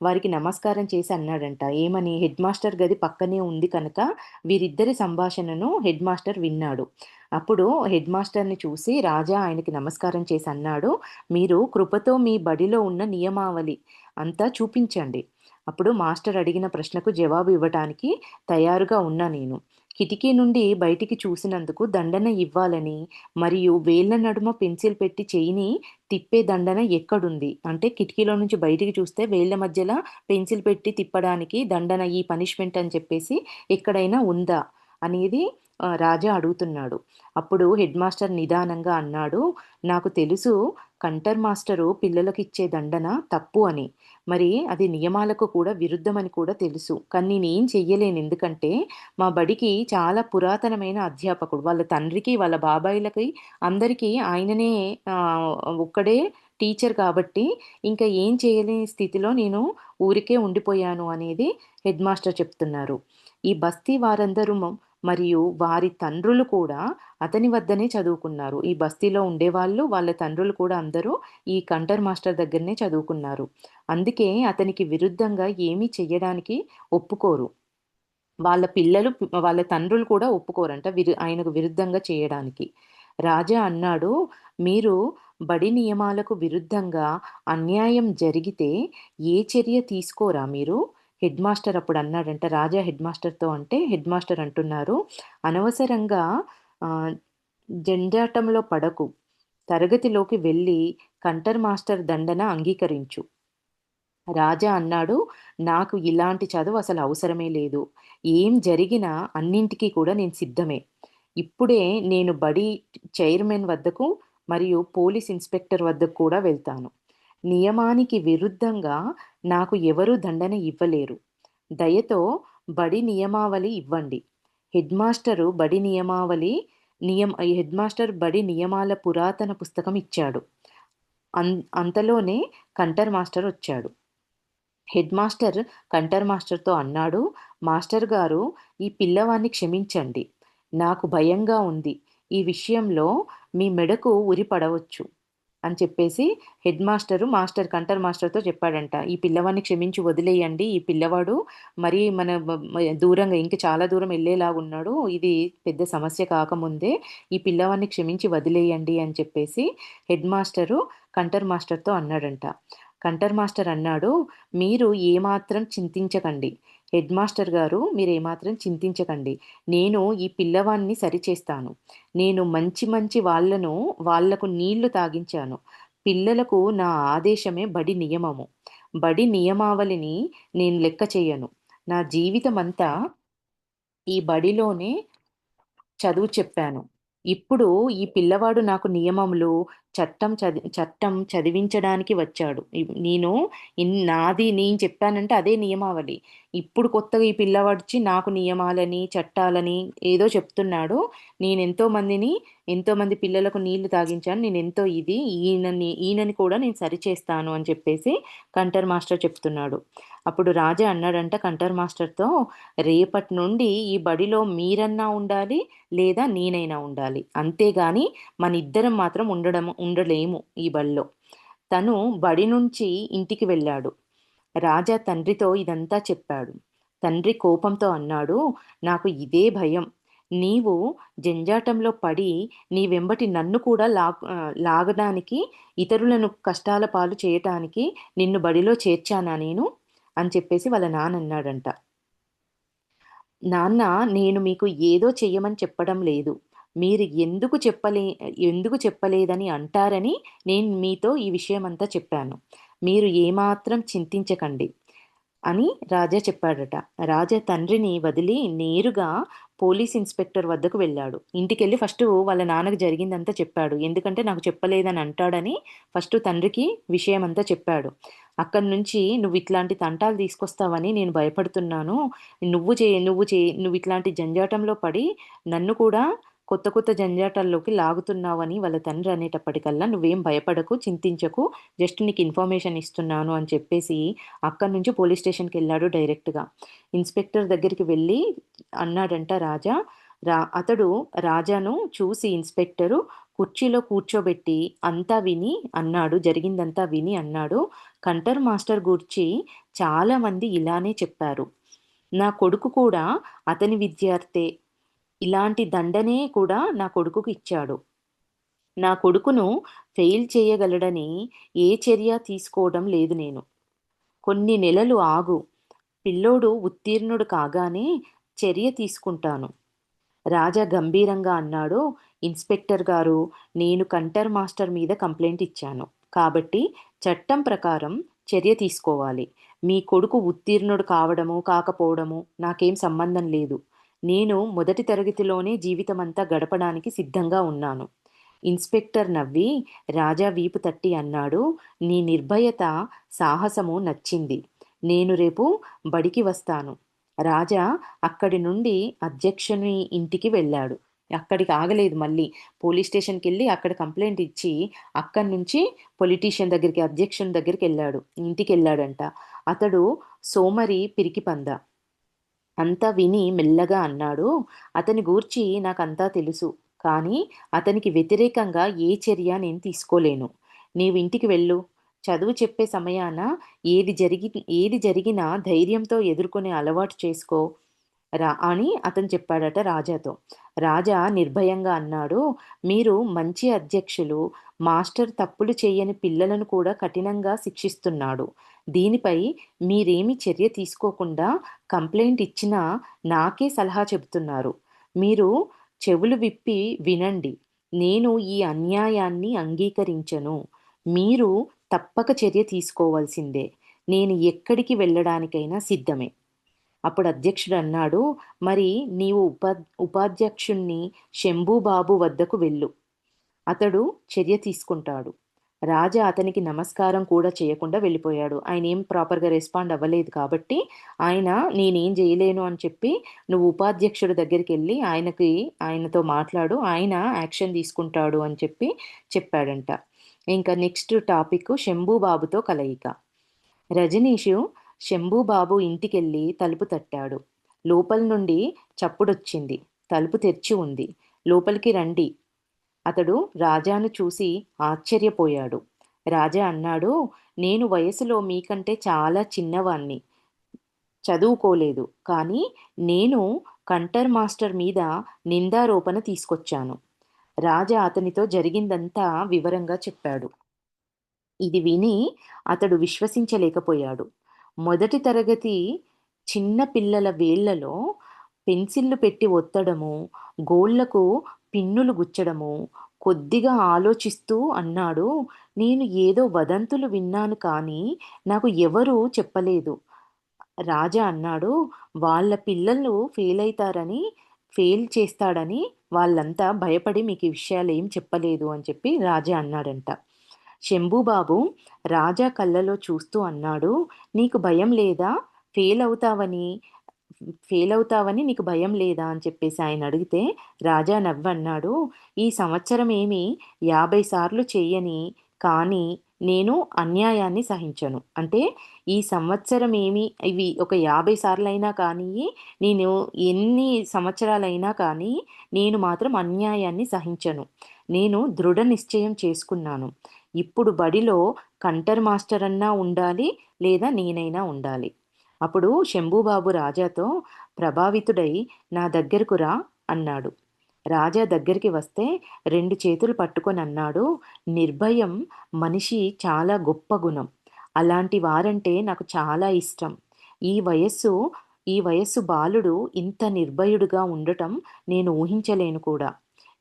వారికి నమస్కారం చేసి అన్నాడంట. ఏమని? హెడ్ మాస్టర్ గది పక్కనే ఉంది కనుక వీరిద్దరి సంభాషణను హెడ్ మాస్టర్ విన్నాడు. అప్పుడు హెడ్ మాస్టర్‌ని చూసి రాజా ఆయనకి నమస్కారం చేసి అన్నాడు, "మీరు కృపతో మీ బడిలో ఉన్న నియమావళి అంతా చూపించండి." అప్పుడు మాస్టర్ అడిగిన ప్రశ్నకు జవాబు ఇవ్వటానికి తయారుగా ఉన్నా నేను. కిటికీ నుండి బయటికి చూసినందుకు దండన ఇవ్వాలని, మరియు వేళ్ళ నడుమ పెన్సిల్ పెట్టి చెయ్యిని తిప్పే దండన ఎక్కడుంది? అంటే కిటికీలో నుంచి బయటికి చూస్తే వేళ్ళ మధ్యల పెన్సిల్ పెట్టి తిప్పడానికి దండన ఈ పనిష్మెంట్ అని చెప్పేసి ఎక్కడైనా ఉందా? అనేది రాజా అడుగుతున్నాడు. అప్పుడు హెడ్ మాస్టర్ నిదానంగా అన్నాడు, "నాకు తెలుసు కంటర్ మాస్టరు పిల్లలకిచ్చే దండన తప్పు అని. మరి అది నియమాలకు కూడా విరుద్ధమని కూడా తెలుసు. కానీ నేనేం చెయ్యలేను. ఎందుకంటే మా బడికి చాలా పురాతనమైన అధ్యాపకుడు. వాళ్ళ తండ్రికి, వాళ్ళ బాబాయిలకి అందరికీ ఆయననే ఒక్కడే టీచర్ కాబట్టి ఇంక ఏం చేయలేని స్థితిలో నేను ఊరికే ఉండిపోయాను" అనేది హెడ్ మాస్టర్ చెప్తున్నారు. ఈ బస్తీ వారందరూ మరియు వారి తండ్రులు కూడా అతని వద్దనే చదువుకున్నారు. ఈ బస్తీలో ఉండేవాళ్ళు, వాళ్ళ తండ్రులు కూడా అందరూ ఈ కంటర్ మాస్టర్ దగ్గరనే చదువుకున్నారు. అందుకే అతనికి విరుద్ధంగా ఏమీ చెయ్యడానికి ఒప్పుకోరు. వాళ్ళ పిల్లలు వాళ్ళ తండ్రులు కూడా ఒప్పుకోరంట ఆయనకు విరుద్ధంగా చేయడానికి. రాజా అన్నాడు, "మీరు బడి నియమాలకు విరుద్ధంగా అన్యాయం జరిగితే ఏ చర్య తీసుకోరా మీరు?" హెడ్ మాస్టర్ అప్పుడు అన్నాడంట. రాజా హెడ్ మాస్టర్‌తో అంటే హెడ్ మాస్టర్ అంటున్నారు, "అనవసరంగా ఆహ్, జంజాటంలో పడకు. తరగతిలోకి వెళ్లి కంటర్ మాస్టర్ దండన అంగీకరించు." రాజా అన్నాడు, "నాకు ఇలాంటి చదువు అసలు అవసరమే లేదు. ఏం జరిగినా అన్నింటికి కూడా నేను సిద్ధమే. ఇప్పుడే నేను బడి చైర్మన్ వద్దకు మరియు పోలీస్ ఇన్స్‌పెక్టర్ వద్దకు కూడా వెళ్తాను. నియమానికి విరుద్ధంగా నాకు ఎవరూ దండన ఇవ్వలేరు. దయతో బడి నియమావళి ఇవ్వండి." హెడ్‌మాస్టరు బడి నియమావళి హెడ్‌మాస్టర్ బడి నియమాల పురాతన పుస్తకం ఇచ్చాడు. అంతలోనే కంటర్ మాస్టర్ వచ్చాడు. హెడ్ మాస్టర్ కంటర్ మాస్టర్‌తో అన్నాడు, "మాస్టర్ గారు, ఈ పిల్లవాన్ని క్షమించండి. నాకు భయంగా ఉంది. ఈ విషయంలో మీ మెడకు ఉరి పడవచ్చు" అని చెప్పేసి కంటర్ మాస్టర్‌తో చెప్పాడంట. "ఈ పిల్లవాడిని క్షమించి వదిలేయండి. ఈ పిల్లవాడు మరీ మన దూరంగా ఇంక చాలా దూరం ఎళ్ళేలాగున్నాడు. ఇది పెద్ద సమస్య కాకముందే ఈ పిల్లవాడిని క్షమించి వదిలేయండి" అని చెప్పేసి హెడ్ మాస్టరు కంటర్ మాస్టర్‌తో అన్నాడంట. కంటర్ మాస్టర్ అన్నాడు, "మీరు ఏమాత్రం చింతించకండి. హెడ్ మాస్టర్ గారు, మీరేమాత్రం చింతించకండి. నేను ఈ పిల్లవాడిని సరిచేస్తాను. నేను మంచి మంచి వాళ్లకు నీళ్లు తాగించాను. పిల్లలకు నా ఆదేశమే బడి నియమము. బడి నియమావళిని నేను లెక్క చేయను. నా జీవితమంతా ఈ బడిలోనే చదువు చెప్పాను. ఇప్పుడు ఈ పిల్లవాడు నాకు నియమములు, చట్టం చదివించడానికి వచ్చాడు. నేను నాది నేను చెప్పానంటే అదే నియమావళి. ఇప్పుడు కొత్తగా ఈ పిల్లవాడొచ్చి నాకు నియమాలని, చట్టాలని ఏదో చెప్తున్నాడు. ఎంతోమంది పిల్లలకు నీళ్లు తాగించాను. నేనెంతో ఈయనని కూడా నేను సరిచేస్తాను అని చెప్పేసి కంటర్ మాస్టర్ చెప్తున్నాడు. అప్పుడు రాజా అన్నాడంట కంటర్ మాస్టర్‌తో, "రేపటి నుండి ఈ బడిలో మీరన్నా ఉండాలి, లేదా నేనైనా ఉండాలి. అంతేగాని మనిద్దరం మాత్రం ఉండలేము ఈ బడిలో." తను బడి నుంచి ఇంటికి వెళ్ళాడు. రాజా తండ్రితో ఇదంతా చెప్పాడు. తండ్రి కోపంతో అన్నాడు, "నాకు ఇదే భయం. నీవు జంజాటంలో పడి నీ వెంబటి నన్ను కూడా లాగడానికి, ఇతరులను కష్టాల పాలు చేయటానికి నిన్ను బడిలో చేర్చానా నేను?" అని చెప్పేసి వాళ్ళ నాన్న అన్నాడంట. "నాన్న, నేను మీకు ఏదో చెయ్యమని చెప్పడం లేదు. మీరు ఎందుకు చెప్పలేదని అంటారని నేను మీతో ఈ విషయమంతా చెప్పాను. మీరు ఏమాత్రం చింతించకండి" అని రాజా చెప్పాడట. రాజా తండ్రిని వదిలి నేరుగా పోలీస్ ఇన్స్‌పెక్టర్ వద్దకు వెళ్ళాడు. ఇంటికెళ్ళి ఫస్టు వాళ్ళ నాన్నకి జరిగిందంతా చెప్పాడు. ఎందుకంటే నాకు చెప్పలేదని అంటాడని ఫస్టు తండ్రికి విషయమంతా చెప్పాడు. అక్కడి నుంచి "నువ్విట్లాంటి తంటాలు తీసుకొస్తావని నేను భయపడుతున్నాను. నువ్విట్లాంటి జంజాటంలో పడి నన్ను కూడా కొత్త కొత్త జంజాటాల్లోకి లాగుతున్నావని వాళ్ళ తండ్రి అనేటప్పటికల్లా, "నువ్వేం భయపడకు, చింతించకు. జస్ట్ నీకు ఇన్ఫర్మేషన్ ఇస్తున్నాను" అని చెప్పేసి అక్కడి నుంచి పోలీస్ స్టేషన్‌కెళ్ళాడు డైరెక్ట్‌గా. ఇన్స్‌పెక్టర్ దగ్గరికి వెళ్ళి అన్నాడంట రాజా. అతడు రాజాను చూసి ఇన్స్‌పెక్టరు కుర్చీలో కూర్చోబెట్టి అంతా విని అన్నాడు. జరిగిందంతా విని అన్నాడు, "కంటర్ మాస్టర్ గూర్చి చాలామంది ఇలానే చెప్పారు. నా కొడుకు కూడా అతని విద్యార్థే. ఇలాంటి దండనే కూడా నా కొడుకుకి ఇచ్చాడు. నా కొడుకును ఫెయిల్ చేయగలడని ఏ చర్య తీసుకోవడం లేదు నేను. కొన్ని నెలలు ఆగు. పిల్లోడు ఉత్తీర్ణుడు కాగానే చర్య తీసుకుంటాను." రాజా గంభీరంగా అన్నాడు, "ఇన్స్‌పెక్టర్ గారు, నేను కంటర్ మాస్టర్ మీద కంప్లెయింట్ ఇచ్చాను. కాబట్టి చట్టం ప్రకారం చర్య తీసుకోవాలి. మీ కొడుకు ఉత్తీర్ణుడు కావడము, కాకపోవడము నాకేం సంబంధం లేదు. నేను మొదటి తరగతిలోనే జీవితమంతా గడపడానికి సిద్ధంగా ఉన్నాను." ఇన్స్‌పెక్టర్ నవ్వి రాజా వీపు తట్టి అన్నాడు, "నీ నిర్భయత, సాహసము నచ్చింది. నేను రేపు బడికి వస్తాను." రాజా అక్కడి నుండి అధ్యక్షుని ఇంటికి వెళ్ళాడు. అక్కడికి ఆగలేదు మళ్ళీ. పోలీస్ స్టేషన్‌కెళ్ళి అక్కడ కంప్లెయింట్ ఇచ్చి, అక్కడి నుంచి పొలిటీషియన్ దగ్గరికి, అధ్యక్షుని దగ్గరికెళ్ళాడు. ఇంటికెళ్ళాడంట. అతడు సోమరి, పిరికిపంద. అంతా విని మెల్లగా అన్నాడు, "అతని గూర్చి నాకంతా తెలుసు. కానీ అతనికి వ్యతిరేకంగా ఏ చర్య నేను తీసుకోలేను. నీవు ఇంటికి వెళ్ళు. చదువు చెప్పే సమయాన ఏది జరిగినా ధైర్యంతో ఎదుర్కొనే అలవాటు చేసుకో" అని అతను చెప్పాడట రాజాతో. రాజా నిర్భయంగా అన్నాడు, "మీరు మంచి అధ్యక్షులు. మాస్టర్ తప్పులు చేయని పిల్లలను కూడా కఠినంగా శిక్షిస్తున్నాడు. దీనిపై మీరేమీ చర్య తీసుకోకుండా కంప్లెయింట్ ఇచ్చినా నాకే సలహా చెబుతున్నారు. మీరు చెవులు విప్పి వినండి. నేను ఈ అన్యాయాన్ని అంగీకరించను. మీరు తప్పక చర్య తీసుకోవాల్సిందే. నేను ఎక్కడికి వెళ్ళడానికైనా సిద్ధమే." అప్పుడు అధ్యక్షుడన్నాడు, "మరి నీవు ఉపాధ్యక్షుణ్ణి శంభూబాబు వద్దకు వెళ్ళు. అతడు చర్య తీసుకుంటాడు." రాజా అతనికి నమస్కారం కూడా చేయకుండా వెళ్ళిపోయాడు. ఆయనేం ప్రాపర్‌గా రెస్పాండ్ అవ్వలేదు కాబట్టి, ఆయన నేనేం జేయలేను అని చెప్పి, "నువ్వు ఉపాధ్యక్షుడి దగ్గరికెళ్ళి ఆయనతో మాట్లాడు. ఆయన యాక్షన్ తీసుకుంటాడు" అని చెప్పి చెప్పాడంట. ఇంకా నెక్స్ట్ టాపిక్కు శంభూబాబుతో కలయిక. రజనీషు శంభూబాబు ఇంటికెళ్ళి తలుపు తట్టాడు. లోపల నుండి చప్పుడొచ్చింది. తలుపు తెరిచి ఉంది. "లోపలికి రండి." అతడు రాజాను చూసి ఆశ్చర్యపోయాడు. రాజా అన్నాడు, "నేను వయసులో మీకంటే చాలా చిన్నవాణ్ణి. చదువుకోలేదు. కానీ నేను కంటర్ మాస్టర్ మీద నిందారోపణ తీసుకొచ్చాను." రాజా అతనితో జరిగిందంతా వివరంగా చెప్పాడు. ఇది విని అతడు విశ్వసించలేకపోయాడు. మొదటి తరగతి చిన్న పిల్లల వేళ్ళలో పెన్సిళ్ళు పెట్టి ఒత్తడము, గోళ్లకు పిన్నులు గుచ్చడము, కొద్దిగా ఆలోచిస్తూ అన్నాడు, "నేను ఏదో వదంతులు విన్నాను కానీ నాకు ఎవరూ చెప్పలేదు." రాజా అన్నాడు, "వాళ్ళ పిల్లలు ఫెయిల్ చేస్తాడని వాళ్ళంతా భయపడి మీకు ఈ విషయాలేం చెప్పలేదు" అని చెప్పి రాజా అన్నాడంట. శంభూబాబు రాజా కళ్ళలో చూస్తూ అన్నాడు, "నీకు భయం లేదా? ఫెయిల్ అవుతావని నీకు భయం లేదా?" అని చెప్పేసి ఆయన అడిగితే రాజా నవ్వన్నాడు, "ఈ సంవత్సరం ఏమి 50 సార్లు చెయ్యని, కానీ నేను అన్యాయాన్ని సహించను. అంటే ఈ సంవత్సరం ఇవి ఒక 50 సార్లయినా కానియ్యి, నేను ఎన్ని సంవత్సరాలైనా కానీ నేను మాత్రం అన్యాయాన్ని సహించను. నేను దృఢ నిశ్చయం చేసుకున్నాను. ఇప్పుడు బడిలో కంటర్ మాస్టర్ అన్నా ఉండాలి, లేదా నేనైనా ఉండాలి." అప్పుడు శంభూబాబు రాజాతో ప్రభావితుడై, "నా దగ్గరకు రా" అన్నాడు. రాజా దగ్గరికి వస్తే 2 చేతులు పట్టుకొని అన్నాడు, "నిర్భయం మనిషి చాలా గొప్ప గుణం. అలాంటి వారంటే నాకు చాలా ఇష్టం. ఈ వయస్సు ఈ వయస్సు బాలుడు ఇంత నిర్భయుడుగా ఉండటం నేను ఊహించలేను కూడా.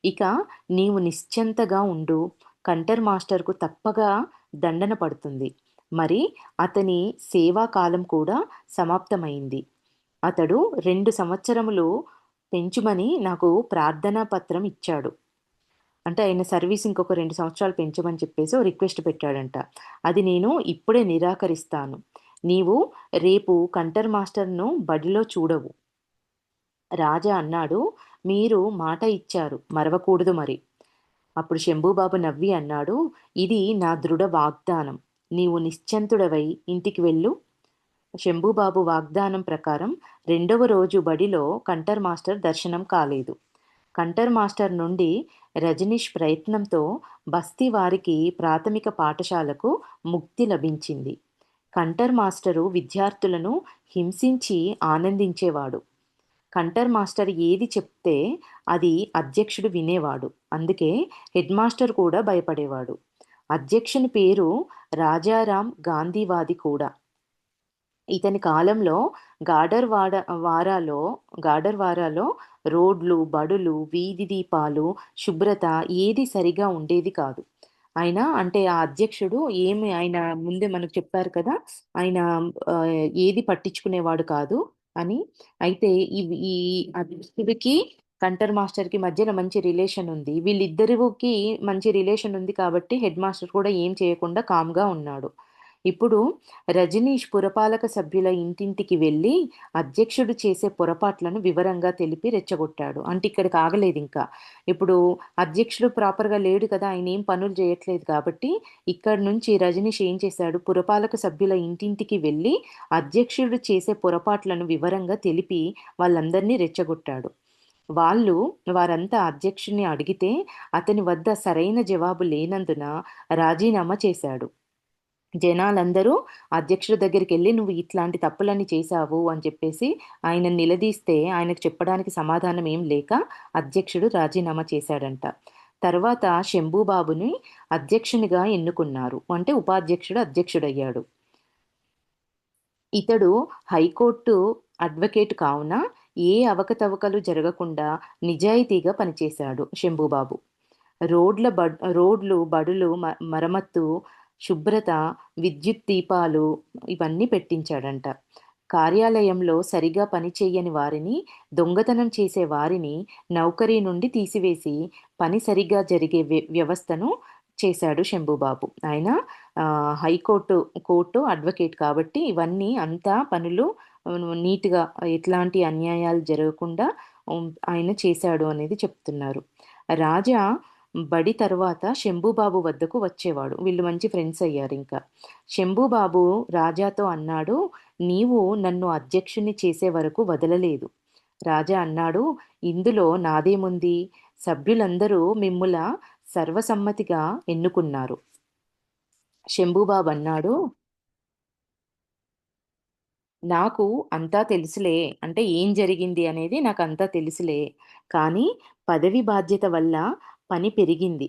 ఇక నీవు నిశ్చింతగా ఉండు. కంటర్ మాస్టర్‌కు తప్పగా దండన పడుతుంది. మరి అతని సేవా కాలం కూడా సమాప్తమైంది. అతడు 2 సంవత్సరములు పెంచుమని నాకు ప్రార్థనా పత్రం ఇచ్చాడు." అంటే ఆయన సర్వీస్ ఇంకొక 2 సంవత్సరాలు పెంచమని చెప్పేసి ఓ రిక్వెస్ట్ పెట్టాడంట. "అది నేను ఇప్పుడే నిరాకరిస్తాను. నీవు రేపు కంటర్ మాస్టర్‌ను బడిలో చూడవు." రాజా అన్నాడు, మీరు మాట ఇచ్చారు, మరవకూడదు మరి. అప్పుడు శంభూబాబు నవ్వి అన్నాడు, ఇది నా దృఢ వాగ్దానం. నీవు నిశ్చంతుడవై ఇంటికి వెళ్ళు. శంభూబాబు వాగ్దానం ప్రకారం రెండవ రోజు బడిలో కంటర్ మాస్టర్ దర్శనం కాలేదు. కంటర్ మాస్టర్ నుండి రజనీష్ ప్రయత్నంతో బస్తీ వారికి ప్రాథమిక పాఠశాలకు ముక్తి లభించింది. కంటర్ మాస్టరు విద్యార్థులను హింసించి ఆనందించేవాడు. కంటర్ మాస్టర్ ఏది చెప్తే అది అధ్యక్షుడు వినేవాడు. అందుకే హెడ్ మాస్టర్ కూడా భయపడేవాడు. అధ్యక్షుని పేరు రాజారాం గాంధీవాది కూడా. ఇతని కాలంలో గాడర్ వాడ వారాలో గాడర్ వారాలో రోడ్లు, బడులు, వీధి దీపాలు, శుభ్రత ఏది సరిగా ఉండేది కాదు. అంటే ఆ అధ్యక్షుడు ఆయన ముందే మనకు చెప్పారు కదా! ఆయన ఏది పట్టించుకునేవాడు కాదు అని. అయితే ఈ అధ్యక్షుడికి, కంటర్ మాస్టర్‌కి మధ్యన మంచి రిలేషన్ ఉంది. వీళ్ళిద్దరికి మంచి రిలేషన్ ఉంది కాబట్టి హెడ్ మాస్టర్ కూడా ఏం చేయకుండా కామ్‌గా ఉన్నాడు. ఇప్పుడు రజనీష్ పురపాలక సభ్యుల ఇంటింటికి వెళ్ళి అధ్యక్షుడు చేసే పొరపాట్లను వివరంగా తెలిపి రెచ్చగొట్టాడు. అంటే ఇక్కడికి ఆగలేదింకా. ఇప్పుడు అధ్యక్షుడు ప్రాపర్‌గా లేడు కదా! ఆయనేం పనులు చేయట్లేదు కాబట్టి, ఇక్కడి నుంచి రజనీష్ ఏం చేశాడు, పురపాలక సభ్యుల ఇంటింటికి వెళ్ళి అధ్యక్షుడు చేసే పొరపాట్లను వివరంగా తెలిపి వాళ్ళందరినీ రెచ్చగొట్టాడు. వారంతా అధ్యక్షుడిని అడిగితే అతని వద్ద సరైన జవాబు లేనందున రాజీనామా చేశాడు. జనాలందరూ అధ్యక్షుడి దగ్గరికెళ్ళి "నువ్వు ఇట్లాంటి తప్పులన్నీ చేశావు" అని చెప్పేసి ఆయనను నిలదీస్తే ఆయనకు చెప్పడానికి సమాధానం ఏం లేక అధ్యక్షుడు రాజీనామా చేశాడంట. తర్వాత శంభూబాబుని అధ్యక్షునిగా ఎన్నుకున్నారు. అంటే ఉపాధ్యక్షుడు అధ్యక్షుడయ్యాడు. ఇతడు హైకోర్టు అడ్వకేట్ కావున ఏ అవకతవకలు జరగకుండా నిజాయితీగా పనిచేశాడు శంభూబాబు. రోడ్లు, బడులు మరమ్మత్తు, శుభ్రత, విద్యుత్ దీపాలు ఇవన్నీ పెట్టించాడంట. కార్యాలయంలో సరిగా పనిచేయని వారిని, దొంగతనం చేసే వారిని నౌకరీ నుండి తీసివేసి పని సరిగ్గా జరిగే వ్యవస్థను చేశాడు శంభూబాబు. ఆయన కోర్టు అడ్వకేట్ కాబట్టి ఇవన్నీ అంతా పనులు నీట్‌గా ఎట్లాంటి అన్యాయాలు జరగకుండా ఆయన చేశాడు అనేది చెప్తున్నారు. రాజా బడి తర్వాత శంభూబాబు వద్దకు వచ్చేవాడు. వీళ్ళు మంచి ఫ్రెండ్స్ అయ్యారింక. శంభూబాబు రాజాతో అన్నాడు, "నీవు నన్ను అధ్యక్షుడిని చేసే వరకు వదలలేదు." రాజా అన్నాడు, "ఇందులో నాదేముంది? సభ్యులందరూ మిమ్ముల సర్వసమ్మతిగా ఎన్నుకున్నారు." శంభూబాబు అన్నాడు, "నాకు అంతా తెలుసులే. అంటే ఏం జరిగింది అనేది నాకంతా తెలుసులే. కానీ పదవి బాధ్యత వల్ల పని పెరిగింది."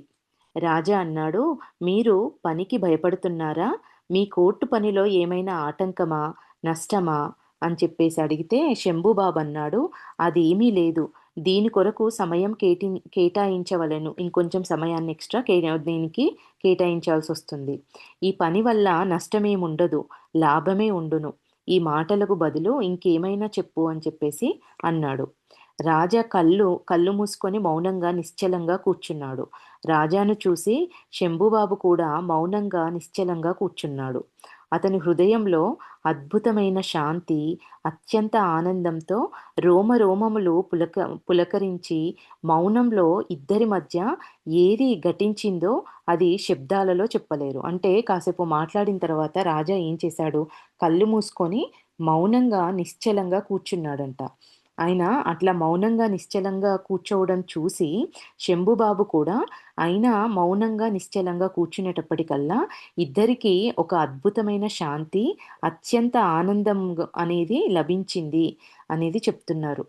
రాజా అన్నాడు, "మీరు పనికి భయపడుతున్నారా? మీ కోర్టు పనిలో ఏమైనా ఆటంకమా? నష్టమా?" అని చెప్పేసి అడిగితే శంభూబాబు అన్నాడు, "అదేమీ లేదు. దీని కొరకు సమయం కేటాయించవలెను. ఇంకొంచెం సమయాన్ని ఎక్స్‌ట్రా దీనికి కేటాయించాల్సొస్తుంది. ఈ పని వల్ల నష్టమేముండదు. లాభమే ఉండును. ఈ మాటలకు బదులు ఇంకేమైనా చెప్పు" అని చెప్పేసి అన్నాడు. రాజా కళ్ళు మూసుకొని మౌనంగా నిశ్చలంగా కూర్చున్నాడు. రాజాను చూసి శంభూబాబు కూడా మౌనంగా నిశ్చలంగా కూర్చున్నాడు. అతని హృదయంలో అద్భుతమైన శాంతి, అత్యంత ఆనందంతో రోమరోమములు పులకరించి మౌనంలో ఇద్దరి మధ్య ఏది ఘటించిందో అది శబ్దాలలో చెప్పలేరు. అంటే కాసేపు మాట్లాడిన తర్వాత రాజా ఏం చేశాడు, కళ్ళు మూసుకొని మౌనంగా నిశ్చలంగా కూర్చున్నాడంట. ఆయన అట్లా మౌనంగా నిశ్చలంగా కూర్చోవడం చూసి శంభూబాబు కూడా ఆయన మౌనంగా నిశ్చలంగా కూర్చునేటప్పటికల్లా ఇద్దరికీ ఒక అద్భుతమైన శాంతి, అత్యంత ఆనందం అనేది లభించింది అనేది చెప్తున్నారు.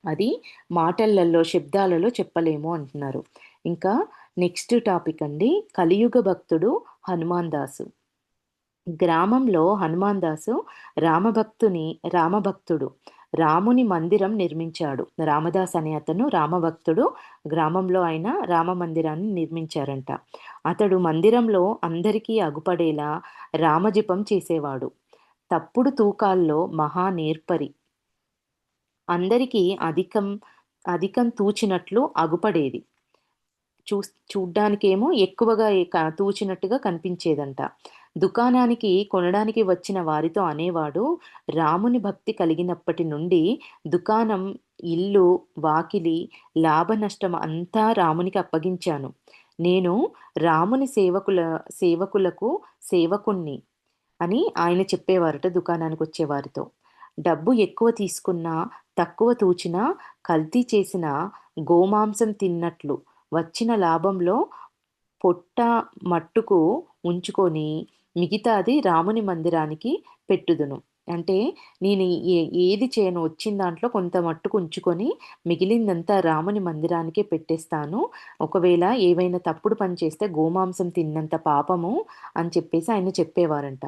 అది మాటలలో, శబ్దాలలో చెప్పలేము అంటున్నారు. ఇంకా నెక్స్ట్ టాపిక్ అండి. కలియుగ భక్తుడు హనుమాన్ దాసు. గ్రామంలో హనుమాన్ దాసు రామభక్తుడు. రాముని మందిరం నిర్మించాడు. రామదాస్ అనే అతను రామభక్తుడు. గ్రామంలో ఆయన రామ మందిరాన్ని నిర్మించారంట. అతడు మందిరంలో అందరికీ అగుపడేలా రామజపం చేసేవాడు. తప్పుడు తూకాల్లో మహా నేర్పరి. అందరికీ అధికం తూచినట్లు అగుపడేది. చూడ్డానికేమో ఎక్కువగా తూచినట్టుగా కనిపించేదంట. దుకాణానికి కొనడానికి వచ్చిన వారితో అనేవాడు, రాముని భక్తి కలిగినప్పటి నుండి దుకాణం ఇల్లు, వాకిలి, లాభనష్టం అంతా రామునికి అప్పగించాను. నేను రాముని సేవకులకు సేవకుణ్ణి అని ఆయన చెప్పేవారట దుకాణానికొచ్చేవారితో. డబ్బు ఎక్కువ తీసుకున్నా, తక్కువ తూచినా, కల్తీ చేసిన గోమాంసం తిన్నట్లు వచ్చిన లాభంలో పొట్ట మట్టుకు ఉంచుకొని మిగతాది రాముని మందిరానికి పెట్టుదును. అంటే నేను ఏది చేయను వచ్చిన దాంట్లో కొంత మట్టుకు ఉంచుకొని మిగిలిందంతా రాముని మందిరానికే పెట్టేస్తాను. ఒకవేళ ఏవైనా తప్పుడు పని చేస్తే గోమాంసం తిన్నంత పాపము అని చెప్పేసి ఆయన చెప్పేవారంట.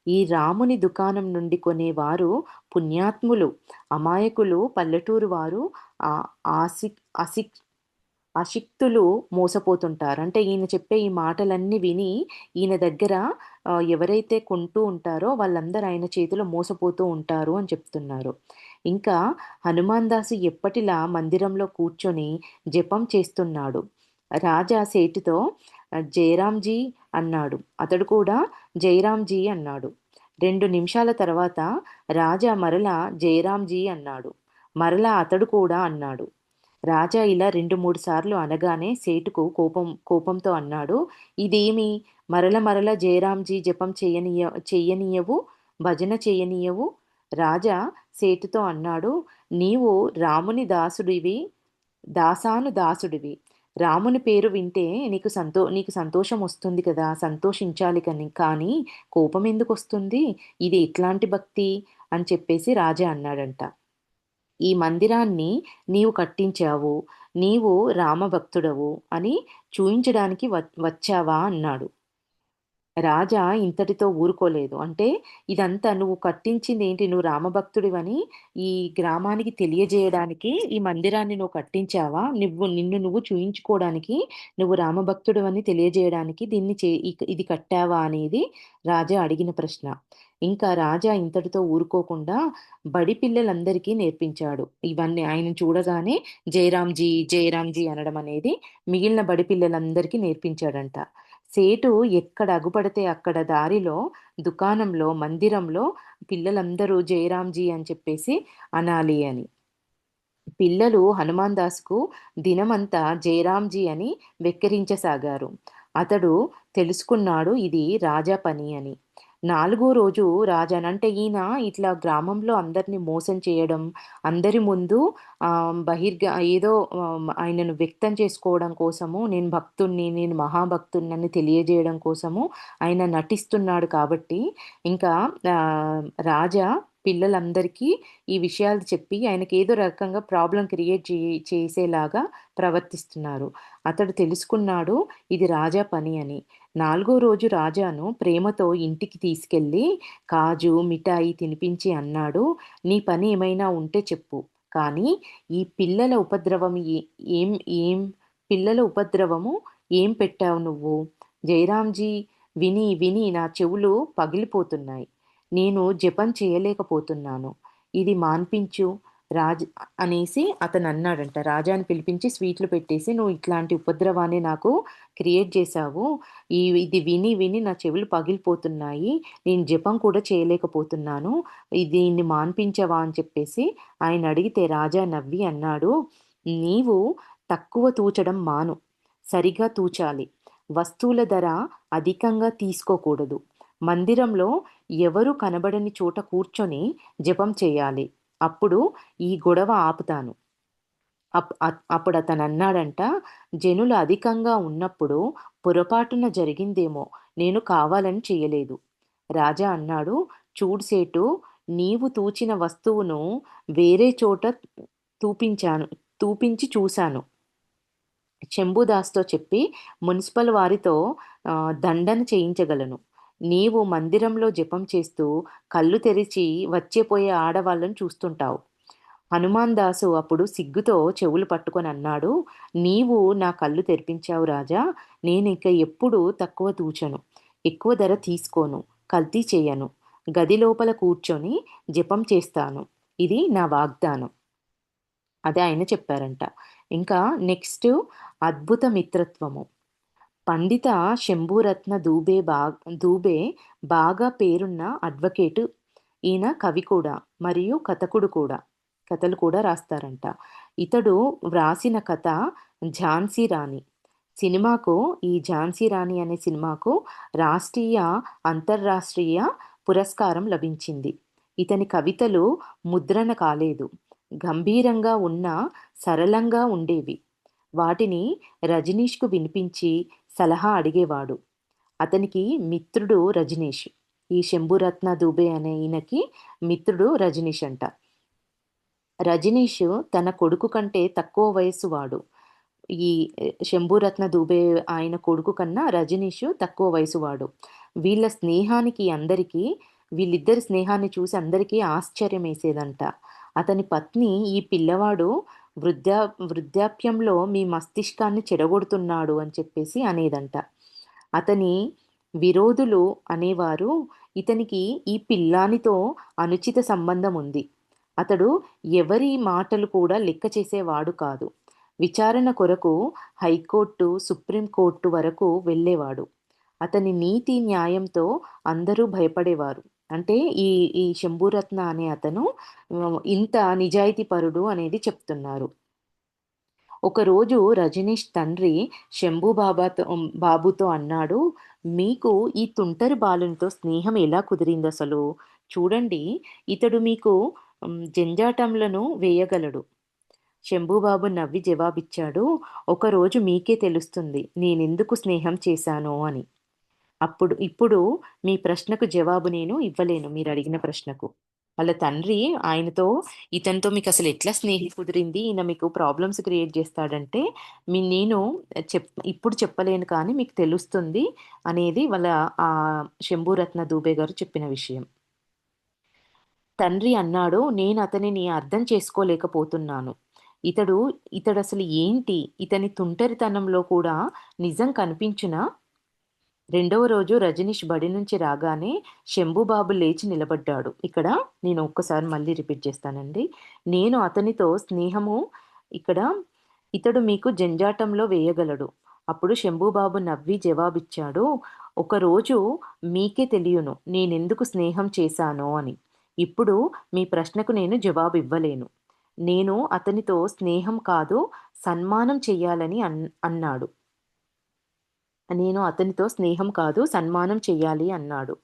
ఈ రాముని దుకాణం నుండి కొనేవారు పుణ్యాత్ములు, అమాయకులు పల్లెటూరు వారు ఆహ్, అసిక్ అశిక్తులు మోసపోతుంటారు. అంటే ఈయన చెప్పే ఈ మాటలన్నీ విని ఈయన దగ్గర ఎవరైతే కొంటూ ఉంటారో వాళ్ళందరూ ఆయన చేతిలో మోసపోతూ ఉంటారు అని చెప్తున్నారు. ఇంకా హనుమాన్ దాసు ఎప్పటిలా మందిరంలో కూర్చొని జపం చేస్తున్నాడు. రాజా సేటుతో జయరాంజీ అన్నాడు. అతడు కూడా జయరాంజీ అన్నాడు. 2 నిమిషాల తర్వాత రాజా మరలా జయరాంజీ అన్నాడు. మరలా అతడు కూడా అన్నాడు. రాజా ఇలా 2, 3 సార్లు అనగానే సేటుకు కోపంతో అన్నాడు. ఇదేమి మరల మరల జయరాంజీ జపం చెయ్యనీయవు, భజన చెయ్యనీయవు. రాజా సేటుతో అన్నాడు. నీవు రాముని దాసుడివి. రాముని పేరు వింటే నీకు సంతోషం వస్తుంది కదా! సంతోషించాలి కానీ కోపం ఎందుకొస్తుంది? ఇది ఎట్లాంటి భక్తి? అని చెప్పేసి రాజా అన్నాడంట. ఈ మందిరాన్ని నీవు కట్టించావు. నీవు రామభక్తుడవు అని చూయించడానికి వచ్చావా అన్నాడు. రాజా ఇంతటితో ఊరుకోలేదు. అంటే ఇదంతా నువ్వు కట్టించిందేంటి? నువ్వు రామభక్తుడివని ఈ గ్రామానికి తెలియజేయడానికి ఈ మందిరాన్ని నువ్వు కట్టించావా? నిన్ను నువ్వు చూయించుకోవడానికి, నువ్వు రామభక్తుడివని తెలియజేయడానికి ఇది కట్టావా అనేది రాజా అడిగిన ప్రశ్న. ఇంకా రాజా ఇంతటితో ఊరుకోకుండా బడి పిల్లలందరికీ నేర్పించాడు. ఇవన్నీ ఆయనను చూడగానే జయరాంజీ, జయరాంజీ అనడం అనేది మిగిలిన బడి పిల్లలందరికీ నేర్పించాడంట. సేటు ఎక్కడ అగుపడితే అక్కడ దారిలో, దుకాణంలో, మందిరంలో పిల్లలందరూ జయరాంజీ అని చెప్పేసి అనాలి అని. పిల్లలు హనుమాన్ దాస్‌కు దినమంతా జయరాంజీ అని వెక్కిరించసాగారు. అతడు తెలుసుకున్నాడు ఇది రాజా పని అని. 4 రోజు రాజానంటే ఈయన ఇట్లా గ్రామంలో అందరిని మోసం చేయడం, అందరి ముందు ఏదో ఆయనను వ్యక్తం చేసుకోవడం కోసము నేను మహాభక్తుడినని తెలియజేయడం కోసము ఆయన నటిస్తున్నాడు కాబట్టి ఇంకా రాజా పిల్లలందరికీ ఈ విషయాలు చెప్పి ఆయనకి ఏదో రకంగా ప్రాబ్లమ్ క్రియేట్ చేసేలాగా ప్రవర్తిస్తున్నారు. అతడు తెలుసుకున్నాడు ఇది రాజా పని అని. 4 రోజు రాజాను ప్రేమతో ఇంటికి తీసుకెళ్ళి కాజు, మిఠాయి తినిపించి అన్నాడు. నీ పని ఏమైనా ఉంటే చెప్పు. కానీ ఈ ఏం ఏం పిల్లల ఉపద్రవము ఏం పెట్టావు నువ్వు? జయరాంజీ విని విని నా చెవులు పగిలిపోతున్నాయి. నేను జపం చేయలేకపోతున్నాను. ఇది మాన్పించు అనేసి అతనన్నాడంట. రాజాని పిలిపించి స్వీట్లు పెట్టేసి, "నువ్వు ఇట్లాంటి ఉపద్రవాన్ని నాకు క్రియేట్ చేశావు. ఇది విని విని నా చెవులు పగిలిపోతున్నాయి. నేను జపం కూడా చేయలేకపోతున్నాను. దీన్ని మాన్పించవా?" అని చెప్పేసి ఆయన అడిగితే రాజా నవ్వి అన్నాడు, "నీవు తక్కువ తూచడం మాను. సరిగా తూచాలి. వస్తువుల ధర అధికంగా తీసుకోకూడదు. మందిరంలో ఎవరు కనబడని చోట కూర్చొని జపం చేయాలి. అప్పుడు ఈ గొడవ ఆపుతాను." అప్పుడతనన్నాడంట, "జనులు అధికంగా ఉన్నప్పుడు పొరపాటున జరిగిందేమో. నేను కావాలని చెయ్యలేదు." రాజా అన్నాడు, "చూడు సేటు, నీవు తూచిన వస్తువును వేరే చోట తూపించి చూశాను. శంభుదాస్‌తో చెప్పి మున్సిపల్ వారితో దండన చేయించగలను. నీవు మందిరంలో జపం చేస్తూ కళ్ళు తెరిచి వచ్చేపోయే ఆడవాళ్ళను చూస్తుంటావు." హనుమాన్ దాసు అప్పుడు సిగ్గుతో చెవులు పట్టుకొని అన్నాడు, "నీవు నా కళ్ళు తెరిపించావు రాజా. నేనిక ఎప్పుడూ తక్కువ తూచను. ఎక్కువ ధర తీసుకోను. కల్తీ చెయ్యను. గది లోపల కూర్చొని జపం చేస్తాను. ఇది నా వాగ్దానం." అదే ఆయన చెప్పారంట. ఇంకా నెక్స్ట్ అద్భుత మిత్రత్వము. పండిత శంభూరత్న దూబే బాగా పేరున్న అడ్వకేటు. ఈయన కవి కూడా మరియు కథకుడు కూడా. కథలు కూడా రాస్తారంట. ఇతడు వ్రాసిన కథ 'ఝాన్సీ రాణి'. సినిమాకు ఈ 'ఝాన్సీ రాణి' అనే సినిమాకు రాష్ట్రీయ, అంతర్రాష్ట్రీయ పురస్కారం లభించింది. ఇతని కవితలు ముద్రణ కాలేదు. గంభీరంగా ఉన్నా సరళంగా ఉండేవి. వాటిని రజనీష్‌కు వినిపించి సలహా అడిగేవాడు. అతనికి మిత్రుడు రజనీష్. ఈ 'శంభురత్న దుబే' అనే ఈయనకి మిత్రుడు రజనీష్ అంట. రజనీష్ తన కొడుకు కంటే తక్కువ వయస్సు వాడు. ఈ 'శంభురత్న దుబే' ఆయన కొడుకు కన్నా రజనీష్ తక్కువ వయసు వాడు. వీళ్ళ స్నేహానికి అందరికీ వీళ్ళిద్దరి స్నేహాన్ని చూసి అందరికీ ఆశ్చర్యమేసేదంట. అతని పత్ని ఈ పిల్లవాడు వృద్ధా వృద్ధాప్యంలో మీ మస్తిష్కాన్ని చెడగొడుతున్నాడు అని చెప్పేసి అనేదంట. అతని విరోధులు అనేవారు, ఇతనికి ఈ పిల్లానితో అనుచిత సంబంధం ఉంది. అతడు ఎవరి మాటలు కూడా లెక్క చేసేవాడు కాదు. విచారణ కొరకు హైకోర్టు, సుప్రీంకోర్టు వరకు వెళ్ళేవాడు. అతని నీతి న్యాయంతో అందరూ భయపడేవారు. అంటే ఈ ఈ శంభురత్న అనే అతను ఇంత నిజాయితీపరుడు అనేది చెప్తున్నారు. ఒకరోజు రజనీష్ తండ్రి బాబుతో అన్నాడు, మీకు ఈ తుంటరి బాలునితో స్నేహం ఎలా కుదిరిందసలు? చూడండి, ఇతడు మీకు జంజాటంలను వేయగలడు. శంభూబాబు నవ్వి జవాబిచ్చాడు, ఒకరోజు మీకే తెలుస్తుంది నేనెందుకు స్నేహం చేశానో అని. ఇప్పుడు మీ ప్రశ్నకు జవాబు నేను ఇవ్వలేను, మీరడిగిన ప్రశ్నకు. వాళ్ళ తండ్రి ఆయనతో, ఇతనితో మీకసలు ఎట్లా స్నేహం కుదిరింది? ఈయన మీకు ప్రాబ్లమ్స్ క్రియేట్ చేస్తాడంటే, నేను ఇప్పుడు చెప్పలేను కానీ మీకు తెలుస్తుంది అనేది వాళ్ళ శంభూరత్న దూబే గారు చెప్పిన విషయం. తండ్రి అన్నాడు, నేను అతనిని అర్థం చేసుకోలేకపోతున్నాను. ఇతడసలు ఏంటి? ఇతని తుంటరితనంలో కూడా నిజం కనిపించునా? రెండవ రోజు రజనీష్ బడి నుంచి రాగానే శంభుబాబు లేచి నిలబడ్డాడు. ఇక్కడ నేను ఒక్కసారి మళ్ళీ రిపీట్ చేస్తానండి. నేను అతనితో స్నేహము ఇక్కడ ఇతడు మీకు జంజాటంలో వేయగలడు. అప్పుడు శంభుబాబు నవ్వి జవాబిచ్చాడు, ఒకరోజు మీకే తెలియను నేనెందుకు స్నేహం చేశానో అని. ఇప్పుడు మీ ప్రశ్నకు నేను జవాబు ఇవ్వలేను. నేను అతనితో స్నేహం కాదు, సన్మానం చెయ్యాలని అన్నాడు. నేను అతనితో స్నేహం కాదు, సన్మానం చెయ్యాలి అన్నాడు.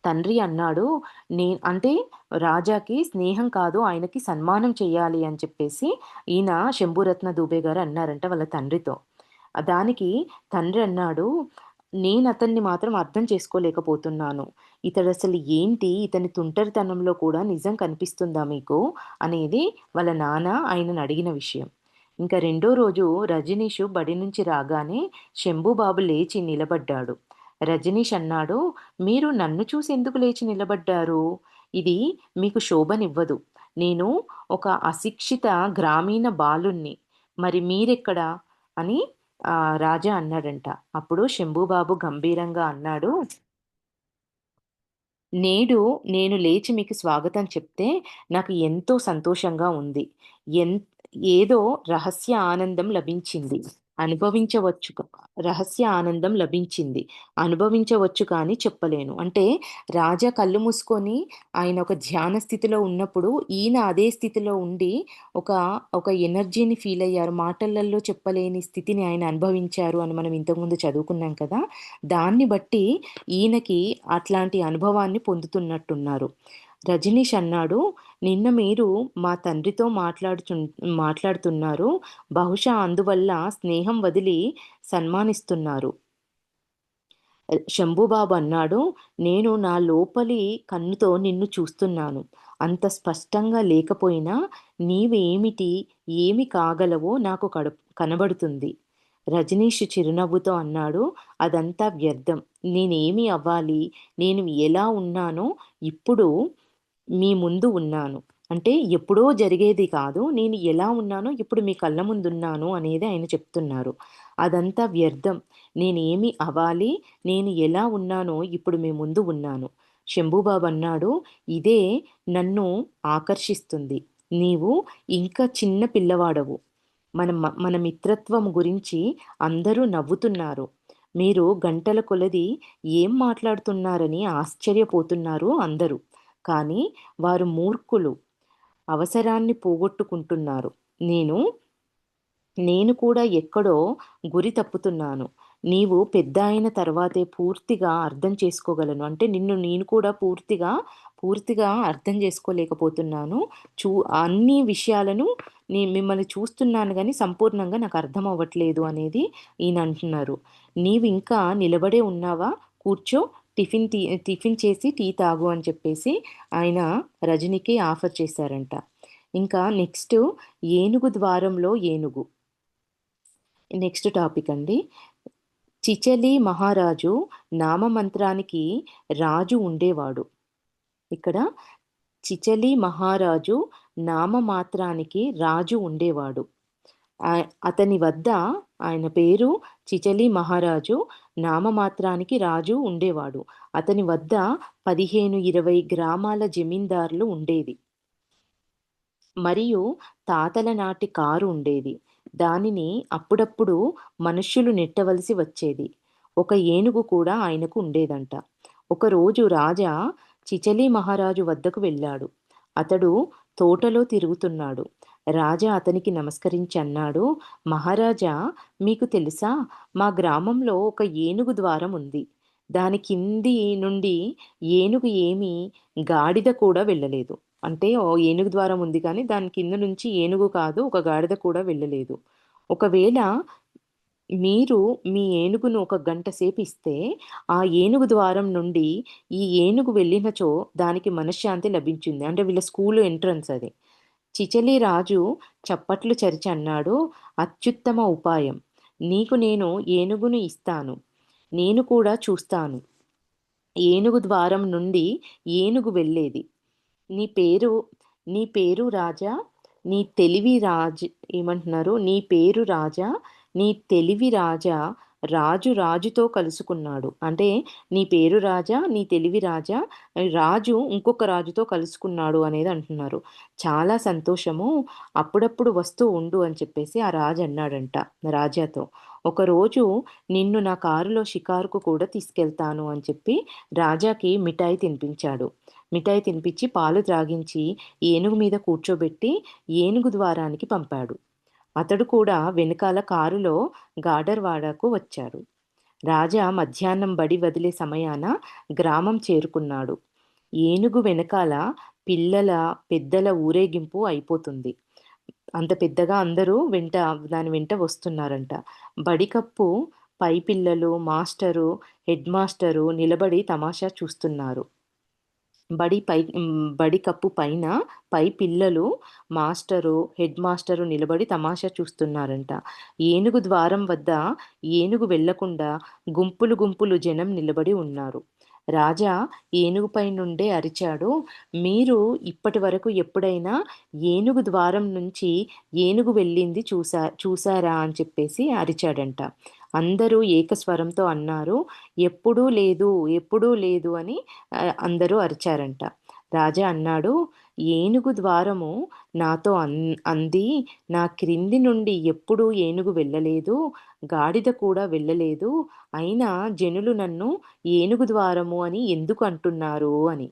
తండ్రి అన్నాడు, అంటే రాజాకి స్నేహం కాదు, ఆయనకి సన్మానం చెయ్యాలి అని చెప్పేసి ఈయన శంభురత్న దూబే గారు అన్నారంట వాళ్ళ తండ్రితో. దానికి తండ్రి అన్నాడు, నేనతన్ని మాత్రం అర్థం చేసుకోలేకపోతున్నాను. ఇతడసలు ఏంటి? ఇతని తుంటరితనంలో కూడా నిజం కనిపిస్తుందా మీకు? అనేది వాళ్ళ నాన్న ఆయనను అడిగిన విషయం. ఇంకా రెండో రోజు రజనీషు బడి నుంచి రాగానే శంభుబాబు లేచి నిలబడ్డాడు. రజనీష్ అన్నాడు, మీరు నన్ను చూసి ఎందుకు లేచి నిలబడ్డారు? ఇది మీకు శోభనివ్వదు. నేను ఒక అశిక్షిత గ్రామీణ బాలుణ్ణి. మరి మీరెక్కడా? అని రాజా అన్నాడంట. అప్పుడు శంభుబాబు గంభీరంగా అన్నాడు, నేడు నేను లేచి మీకు స్వాగతం చెప్తే నాకు ఎంతో సంతోషంగా ఉంది. ఎన్ ఏదో రహస్య ఆనందం లభించింది. అనుభవించవచ్చు క రహస్య ఆనందం లభించింది. అనుభవించవచ్చు కానీ చెప్పలేను. అంటే రాజా కళ్ళు మూసుకొని ఆయన ఒక ధ్యాన స్థితిలో ఉన్నప్పుడు ఈయన అదే స్థితిలో ఉండి ఒక ఒక ఎనర్జీని ఫీల్ అయ్యారు. మాటలలో చెప్పలేని స్థితిని ఆయన అనుభవించారు అని మనం ఇంతకుముందు చదువుకున్నాం కదా! దాన్ని బట్టి ఈయనకి అట్లాంటి అనుభవాన్ని పొందుతున్నట్టున్నారు. రజనీష్ అన్నాడు, నిన్న మీరు మా తండ్రితో మాట్లాడుతున్నారు. బహుశా అందువల్ల స్నేహం వదిలి సన్మానిస్తున్నారు. శంభుబాబు అన్నాడు, నేను నా లోపలి కన్నుతో నిన్ను చూస్తున్నాను. అంత స్పష్టంగా లేకపోయినా నీవేమిటి, ఏమి కాగలవో నాకు కనబడుతుంది. రజనీష్ చిరునవ్వుతో అన్నాడు, అదంతా వ్యర్థం. నేనేమి అవ్వాలి? నేను ఎలా ఉన్నానో ఇప్పుడు మీ ముందు ఉన్నాను. అంటే ఎప్పుడో జరిగేది కాదు. నేను ఎలా ఉన్నానో ఇప్పుడు మీ కళ్ళ ముందున్నాను అనేది ఆయన చెప్తున్నారు. అదంతా వ్యర్థం. నేనేమి అవ్వాలి? నేను ఎలా ఉన్నానో ఇప్పుడు మీ ముందు ఉన్నాను. శంభుబాబు అన్నాడు, ఇదే నన్ను ఆకర్షిస్తుంది. నీవు ఇంకా చిన్న పిల్లవాడవు. మన మిత్రత్వం గురించి అందరూ నవ్వుతున్నారు. మీరు గంటల కొలది ఏం మాట్లాడుతున్నారని ఆశ్చర్యపోతున్నారు అందరూ. కానీ వారు మూర్ఖులు. అవసరాన్ని పోగొట్టుకుంటున్నారు. నేను నేను కూడా ఎక్కడో గురి తప్పుతున్నాను. నీవు పెద్దాయిన తర్వాతే పూర్తిగా అర్థం చేసుకోగలను. అంటే నిన్ను నేను కూడా పూర్తిగా అర్థం చేసుకోలేకపోతున్నాను. చూ అన్ని విషయాలను మిమ్మల్ని చూస్తున్నాను గానీ సంపూర్ణంగా నాకు అర్థం అవ్వట్లేదు అనేది ఈయన అంటున్నారు. నీవు ఇంకా నిలబడే ఉన్నావా? కూర్చో, టిఫిన్ చేసి టీ తాగు అని చెప్పేసి ఆయన రజనికి ఆఫర్ చేశారంట. ఇంకా నెక్స్ట్ ఏనుగు ద్వారంలో ఏనుగు. నెక్స్ట్ టాపిక్ అండి. చిచలి మహారాజు నామమంత్రానికి రాజు ఉండేవాడు. ఇక్కడ చిచలి మహారాజు నామమాత్రానికి రాజు ఉండేవాడు. అతని వద్ద ఆయన పేరు చిచలి మహారాజు, నామమాత్రానికి రాజు ఉండేవాడు. అతని వద్ద 15-20 గ్రామాల జమీందారులు ఉండేది. మరియు తాతల నాటి కారు ఉండేది. దానిని అప్పుడప్పుడు మనుష్యులు నెట్టవలసి వచ్చేది. ఒక ఏనుగు కూడా ఆయనకు ఉండేదంట. ఒకరోజు రాజా చిచలి మహారాజు వద్దకు వెళ్ళాడు. అతడు తోటలో తిరుగుతున్నాడు. రాజా అతనికి నమస్కరించి అన్నాడు, మహారాజా, మీకు తెలుసా, మా గ్రామంలో ఒక ఏనుగు ద్వారం ఉంది. దాని కింది నుండి ఏనుగు ఏమీ గాడిద కూడా వెళ్ళలేదు. అంటే ఓ ఏనుగు ద్వారం ఉంది కానీ దాని కింద నుంచి ఏనుగు కాదు, ఒక గాడిద కూడా వెళ్ళలేదు. ఒకవేళ మీరు మీ ఏనుగును ఒక గంట సేపు ఇస్తే ఆ ఏనుగు ద్వారం నుండి ఈ ఏనుగు వెళ్ళినచో దానికి మనశ్శాంతి లభించింది. అంటే వీళ్ళ స్కూలు ఎంట్రన్స్ అది. చిచలి రాజు చప్పట్లు చరిచి అన్నాడు, అత్యుత్తమ ఉపాయం. నీకు నేను ఏనుగును ఇస్తాను. నేను కూడా చూస్తాను ఏనుగు ద్వారం నుండి ఏనుగు వెళ్ళేది. నీ పేరు నీ పేరు రాజా, నీ తెలివి ఏమంటున్నారు, నీ పేరు రాజా, నీ తెలివి రాజా, రాజు రాజుతో కలుసుకున్నాడు. అంటే నీ పేరు రాజా, నీ తెలివి రాజా, రాజు ఇంకొక రాజుతో కలుసుకున్నాడు అనేది అంటున్నారు. చాలా సంతోషము, అప్పుడప్పుడు వస్తూ ఉండు అని చెప్పేసి ఆ రాజు అన్నాడంట రాజాతో. ఒకరోజు నిన్ను నా కారులో షికారుకు కూడా తీసుకెళ్తాను అని చెప్పి రాజాకి మిఠాయి తినిపించాడు. మిఠాయి తినిపించి పాలు త్రాగించి ఏనుగు మీద కూర్చోబెట్టి ఏనుగు ద్వారానికి పంపాడు. అతడు కూడా వెనకాల కారులో గాడర్వాడకు వచ్చాడు. రాజా మధ్యాహ్నం బడి వదిలే సమయాన గ్రామం చేరుకున్నాడు. ఏనుగు వెనకాల పిల్లల పెద్దల ఊరేగింపు అయిపోతుంది. అంత పెద్దగా అందరూ దాని వెంట వస్తున్నారంట. బడికప్పు పై పిల్లలు, మాస్టరు, హెడ్ మాస్టరు నిలబడి తమాషా చూస్తున్నారు. బడి కప్పు పైన పై పిల్లలు, మాస్టరు, హెడ్ మాస్టరు నిలబడి తమాషా చూస్తున్నారంట. ఏనుగు ద్వారం వద్ద ఏనుగు వెళ్లకుండా గుంపులు గుంపులు జనం నిలబడి ఉన్నారు. రాజా ఏనుగుపై నుండే అరిచాడు, మీరు ఇప్పటి వరకు ఎప్పుడైనా ఏనుగు ద్వారం నుంచి ఏనుగు వెళ్ళింది చూసారా అని చెప్పేసి అరిచాడంట. అందరూ ఏకస్వరంతో అన్నారు, ఎప్పుడూ లేదు, ఎప్పుడూ లేదు అని అందరూ అరిచారంట. రాజా అన్నాడు, ఏనుగు ద్వారము నాతో అంది, నా క్రింది నుండి ఎప్పుడూ ఏనుగు వెళ్ళలేదు, గాడిద కూడా వెళ్ళలేదు. అయినా జనులు నన్ను ఏనుగు ద్వారము అని ఎందుకు అంటున్నారు అని.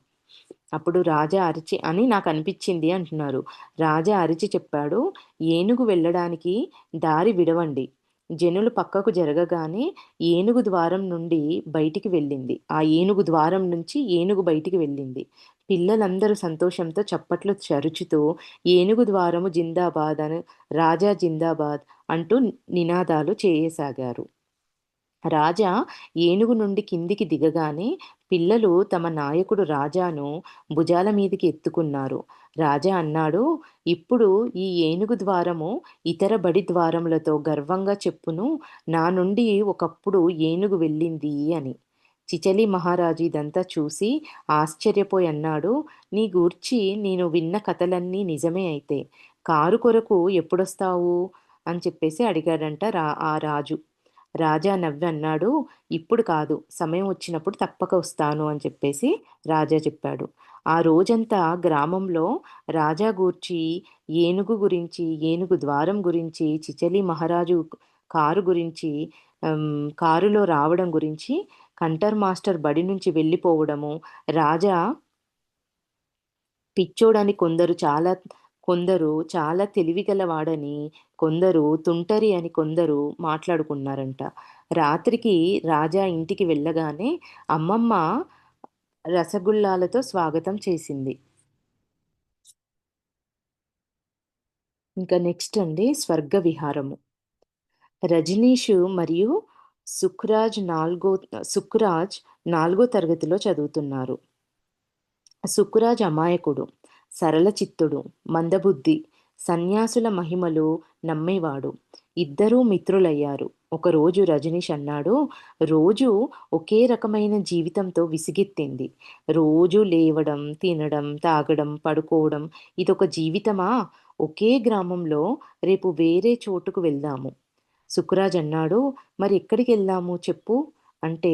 అప్పుడు రాజా అరిచి అని నాకు అనిపించింది అంటున్నారు. రాజా అరిచి చెప్పాడు, ఏనుగు వెళ్ళడానికి దారి విడవండి. జనులు పక్కకు జరగగానే ఏనుగు ద్వారం నుండి బయటికి వెళ్ళింది. ఆ ఏనుగు ద్వారం నుంచి ఏనుగు బయటికి వెళ్ళింది. పిల్లలందరూ సంతోషంతో చప్పట్లు చరుచుతూ ఏనుగు ద్వారము జిందాబాద్ అని, రాజా జిందాబాద్ అంటూ నినాదాలు చేయసాగారు. రాజా ఏనుగు నుండి కిందికి దిగగానే పిల్లలు తమ నాయకుడు రాజాను భుజాల మీదికి ఎత్తుకున్నారు. రాజా అన్నాడు, ఇప్పుడు ఈ ఏనుగు ద్వారము ఇతర బడి ద్వారములతో గర్వంగా చెప్పును, నా నుండి ఒకప్పుడు ఏనుగు వెళ్ళింది అని. చిచలి మహారాజు ఇదంతా చూసి ఆశ్చర్యపోయి అన్నాడు, నీ గూర్చి నేను విన్న కథలన్నీ నిజమే అయితే కారు కొరకు ఎప్పుడొస్తావు అని చెప్పేసి అడిగాడంట ఆ రాజు. రాజా నవ్వి అన్నాడు, ఇప్పుడు కాదు, సమయం వచ్చినప్పుడు తప్పక వస్తాను అని చెప్పేసి రాజా చెప్పాడు. ఆ రోజంతా గ్రామంలో రాజా గూర్చి, ఏనుగు గురించి, ఏనుగు ద్వారం గురించి, చిచలి మహారాజు కారు గురించి, కారులో రావడం గురించి, కంటర్ మాస్టర్ బడి నుంచి వెళ్ళిపోవడము, రాజా పిచ్చోడని కొందరు చాలా కొందరు చాలా తెలివిగల వాడని, కొందరు తుంటరి అని కొందరు మాట్లాడుకున్నారంట. రాత్రికి రాజా ఇంటికి వెళ్ళగానే అమ్మమ్మ రసగుల్లాలతో స్వాగతం చేసింది. ఇంకా నెక్స్ట్ అండి స్వర్గ విహారము. రజనీషు మరియు సుఖ్రాజ్ నాలుగో తరగతిలో చదువుతున్నారు. సుక్కురాజ్ అమాయకుడు, సరళ చిత్తుడు, మందబుద్ధి, సన్యాసుల మహిమలు నమ్మేవాడు. ఇద్దరూ మిత్రులయ్యారు. ఒకరోజు రజనీష్ అన్నాడు, రోజూ ఒకే రకమైన జీవితంతో విసిగెత్తింది. రోజూ లేవడం, తినడం, తాగడం, పడుకోవడం ఇదొక జీవితమా? ఒకే గ్రామంలో రేపు వేరే చోటుకు వెళ్దాము. సుక్కురాజ్ అన్నాడు, మరి ఎక్కడికెళ్దాము చెప్పు? అంటే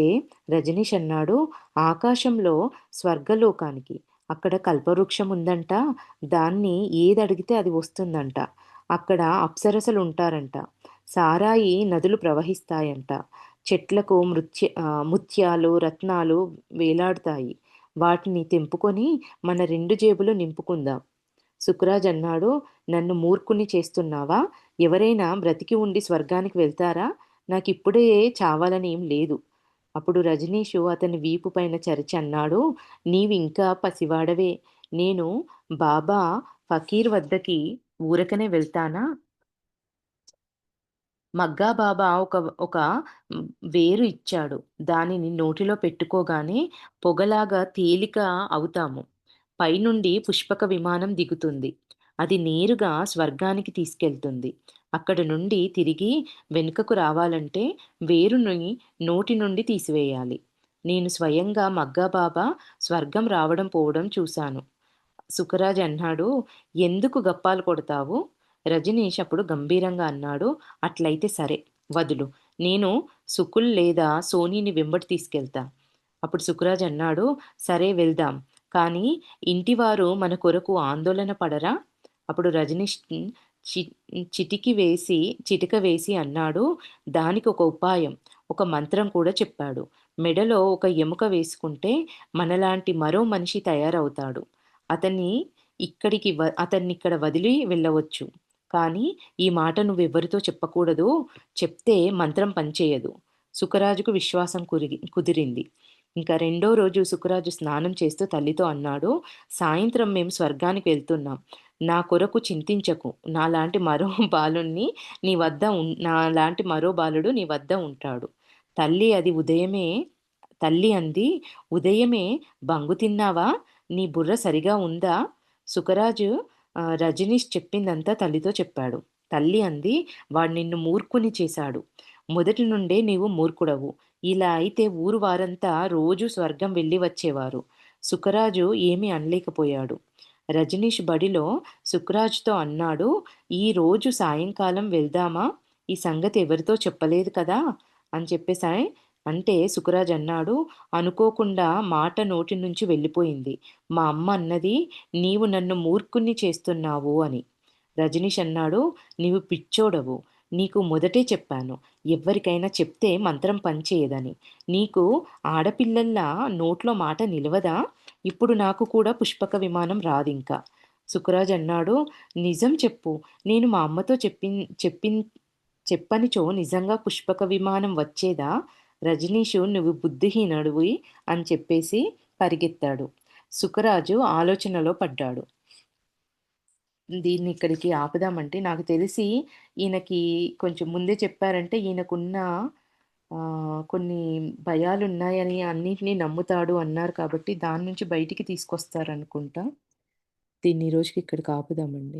రజనీష్ అన్నాడు, ఆకాశంలో స్వర్గలోకానికి. అక్కడ కల్పవృక్షం ఉందంట. దాన్ని ఏదడిగితే అది వస్తుందంట. అక్కడ అప్సరసలుంటారంట. సారాయి నదులు ప్రవహిస్తాయంట. చెట్లకు ముత్యాలు, రత్నాలు వేలాడుతాయి. వాటిని తెంపుకొని మన 2 జేబులు నింపుకుందాం. సుఖరాజ్ అన్నాడు, నన్ను మూర్ఖుణ్ణి చేస్తున్నావా? ఎవరైనా బ్రతికి ఉండి స్వర్గానికి వెళ్తారా? నాకిప్పుడే చావాలని ఏం లేదు. అప్పుడు రజనీషు అతని వీపు పైన చరిచి అన్నాడు, నీవింకా పసివాడవే. నేను బాబా ఫకీర్ వద్దకి ఊరకనే వెళ్తానా? మగ్గా బాబా ఒక హ్మ్, వేరు ఇచ్చాడు. దానిని నోటిలో పెట్టుకోగానే పొగలాగా తేలిక అవుతాము. పైనుండి పుష్పక విమానం దిగుతుంది. అది నేరుగా స్వర్గానికి తీసుకెళ్తుంది. అక్కడి నుండి తిరిగి వెనుకకు రావాలంటే వేరుని నోటి నుండి తీసివేయాలి. నేను స్వయంగా మగ్గా బాబా స్వర్గం రావడం పోవడం చూశాను. సుఖరాజ్ అన్నాడు, ఎందుకు గప్పాలు కొడతావు? రజనీష్ అప్పుడు గంభీరంగా అన్నాడు, అట్లయితే సరే, వదులు. నేను సుకుల్ లేదా సోనీని వెంబడి తీసుకెళ్తా. అప్పుడు సుఖరాజ్ అన్నాడు, సరే వెళ్దాం. కానీ ఇంటివారు మన కొరకు ఆందోళన పడరా? అప్పుడు రజనీష్ చి చిటిక వేసి అన్నాడు, దానికి ఒక ఉపాయం, ఒక మంత్రం కూడా చెప్పాడు. మెడలో ఒక ఎముక వేసుకుంటే మనలాంటి మరో మనిషి తయారవుతాడు. అతన్ని అతన్నిక్కడ వదిలి వెళ్ళవచ్చు. కానీ ఈ మాట నువ్వెవ్వరితో చెప్పకూడదు. చెప్తే మంత్రం పనిచేయదు. సుఖరాజుకు విశ్వాసం కుదిరింది. ఇంకా రెండో రోజు సుఖరాజు స్నానం చేస్తూ తల్లితో అన్నాడు, సాయంత్రం మేము స్వర్గానికి వెళ్తున్నాం. నా కొరకు చింతించకు. నాలాంటి మరో బాలుడు నీ వద్ద ఉంటాడు. తల్లి అది ఉదయమే తల్లి అంది, ఉదయమే బంగు తిన్నావా? నీ బుర్ర సరిగా ఉందా? సుఖరాజు రజనీష్ చెప్పిందంతా తల్లితో చెప్పాడు. తల్లి అంది, వాడు నిన్ను మూర్ఖుని చేశాడు. మొదటి నుండే నీవు మూర్ఖుడవు. ఇలా అయితే ఊరు వారంతా రోజూ స్వర్గం వెళ్ళి వచ్చేవారు. సుఖరాజు ఏమీ అనలేకపోయాడు. రజనీష్ బడిలో సుఖరాజ్‌తో అన్నాడు, "ఈ రోజు సాయంకాలం వెళ్దామా? ఈ సంగతి ఎవరితో చెప్పలేదు కదా!" అని చెప్పేసి అంటే సుఖరాజ్ అన్నాడు, "అనుకోకుండా మాట నోటి నుంచి వెళ్ళిపోయింది. మా అమ్మ అన్నది, నీవు నన్ను మూర్ఖుణ్ణి చేస్తున్నావు అని." రజనీష్ అన్నాడు, "నీవు పిచ్చోడవు. నీకు మొదటే చెప్పాను. ఎవ్వరికైనా చెప్తే మంత్రం పనిచేయదని. నీకు ఆడపిల్లల్లా నోట్లో మాట నిలవదా? ఇప్పుడు నాకు కూడా పుష్పక విమానం రాదింక." సుఖరాజ్ అన్నాడు, "నిజం చెప్పు. నేను మా అమ్మతో చెప్పనిచో నిజంగా పుష్పక విమానం వచ్చేదా?" రజనీషు, "నువ్వు బుద్ధిహీనుడివి" అని చెప్పేసి పరిగెత్తాడు. సుఖరాజు ఆలోచనలో పడ్డాడు. దీన్ని ఇక్కడికి ఆపుదామంటే నాకు తెలిసి ఈయనకి కొంచెం ముందే చెప్పారంటే ఈయనకున్న కొన్ని భయాలున్నాయని అన్నిటిని నమ్ముతాడు అన్నారు కాబట్టి దాని నుంచి బయటికి తీసుకొస్తారనుకుంటా. దీన్ని ఈ రోజుకి ఇక్కడికి ఆపుదామండి.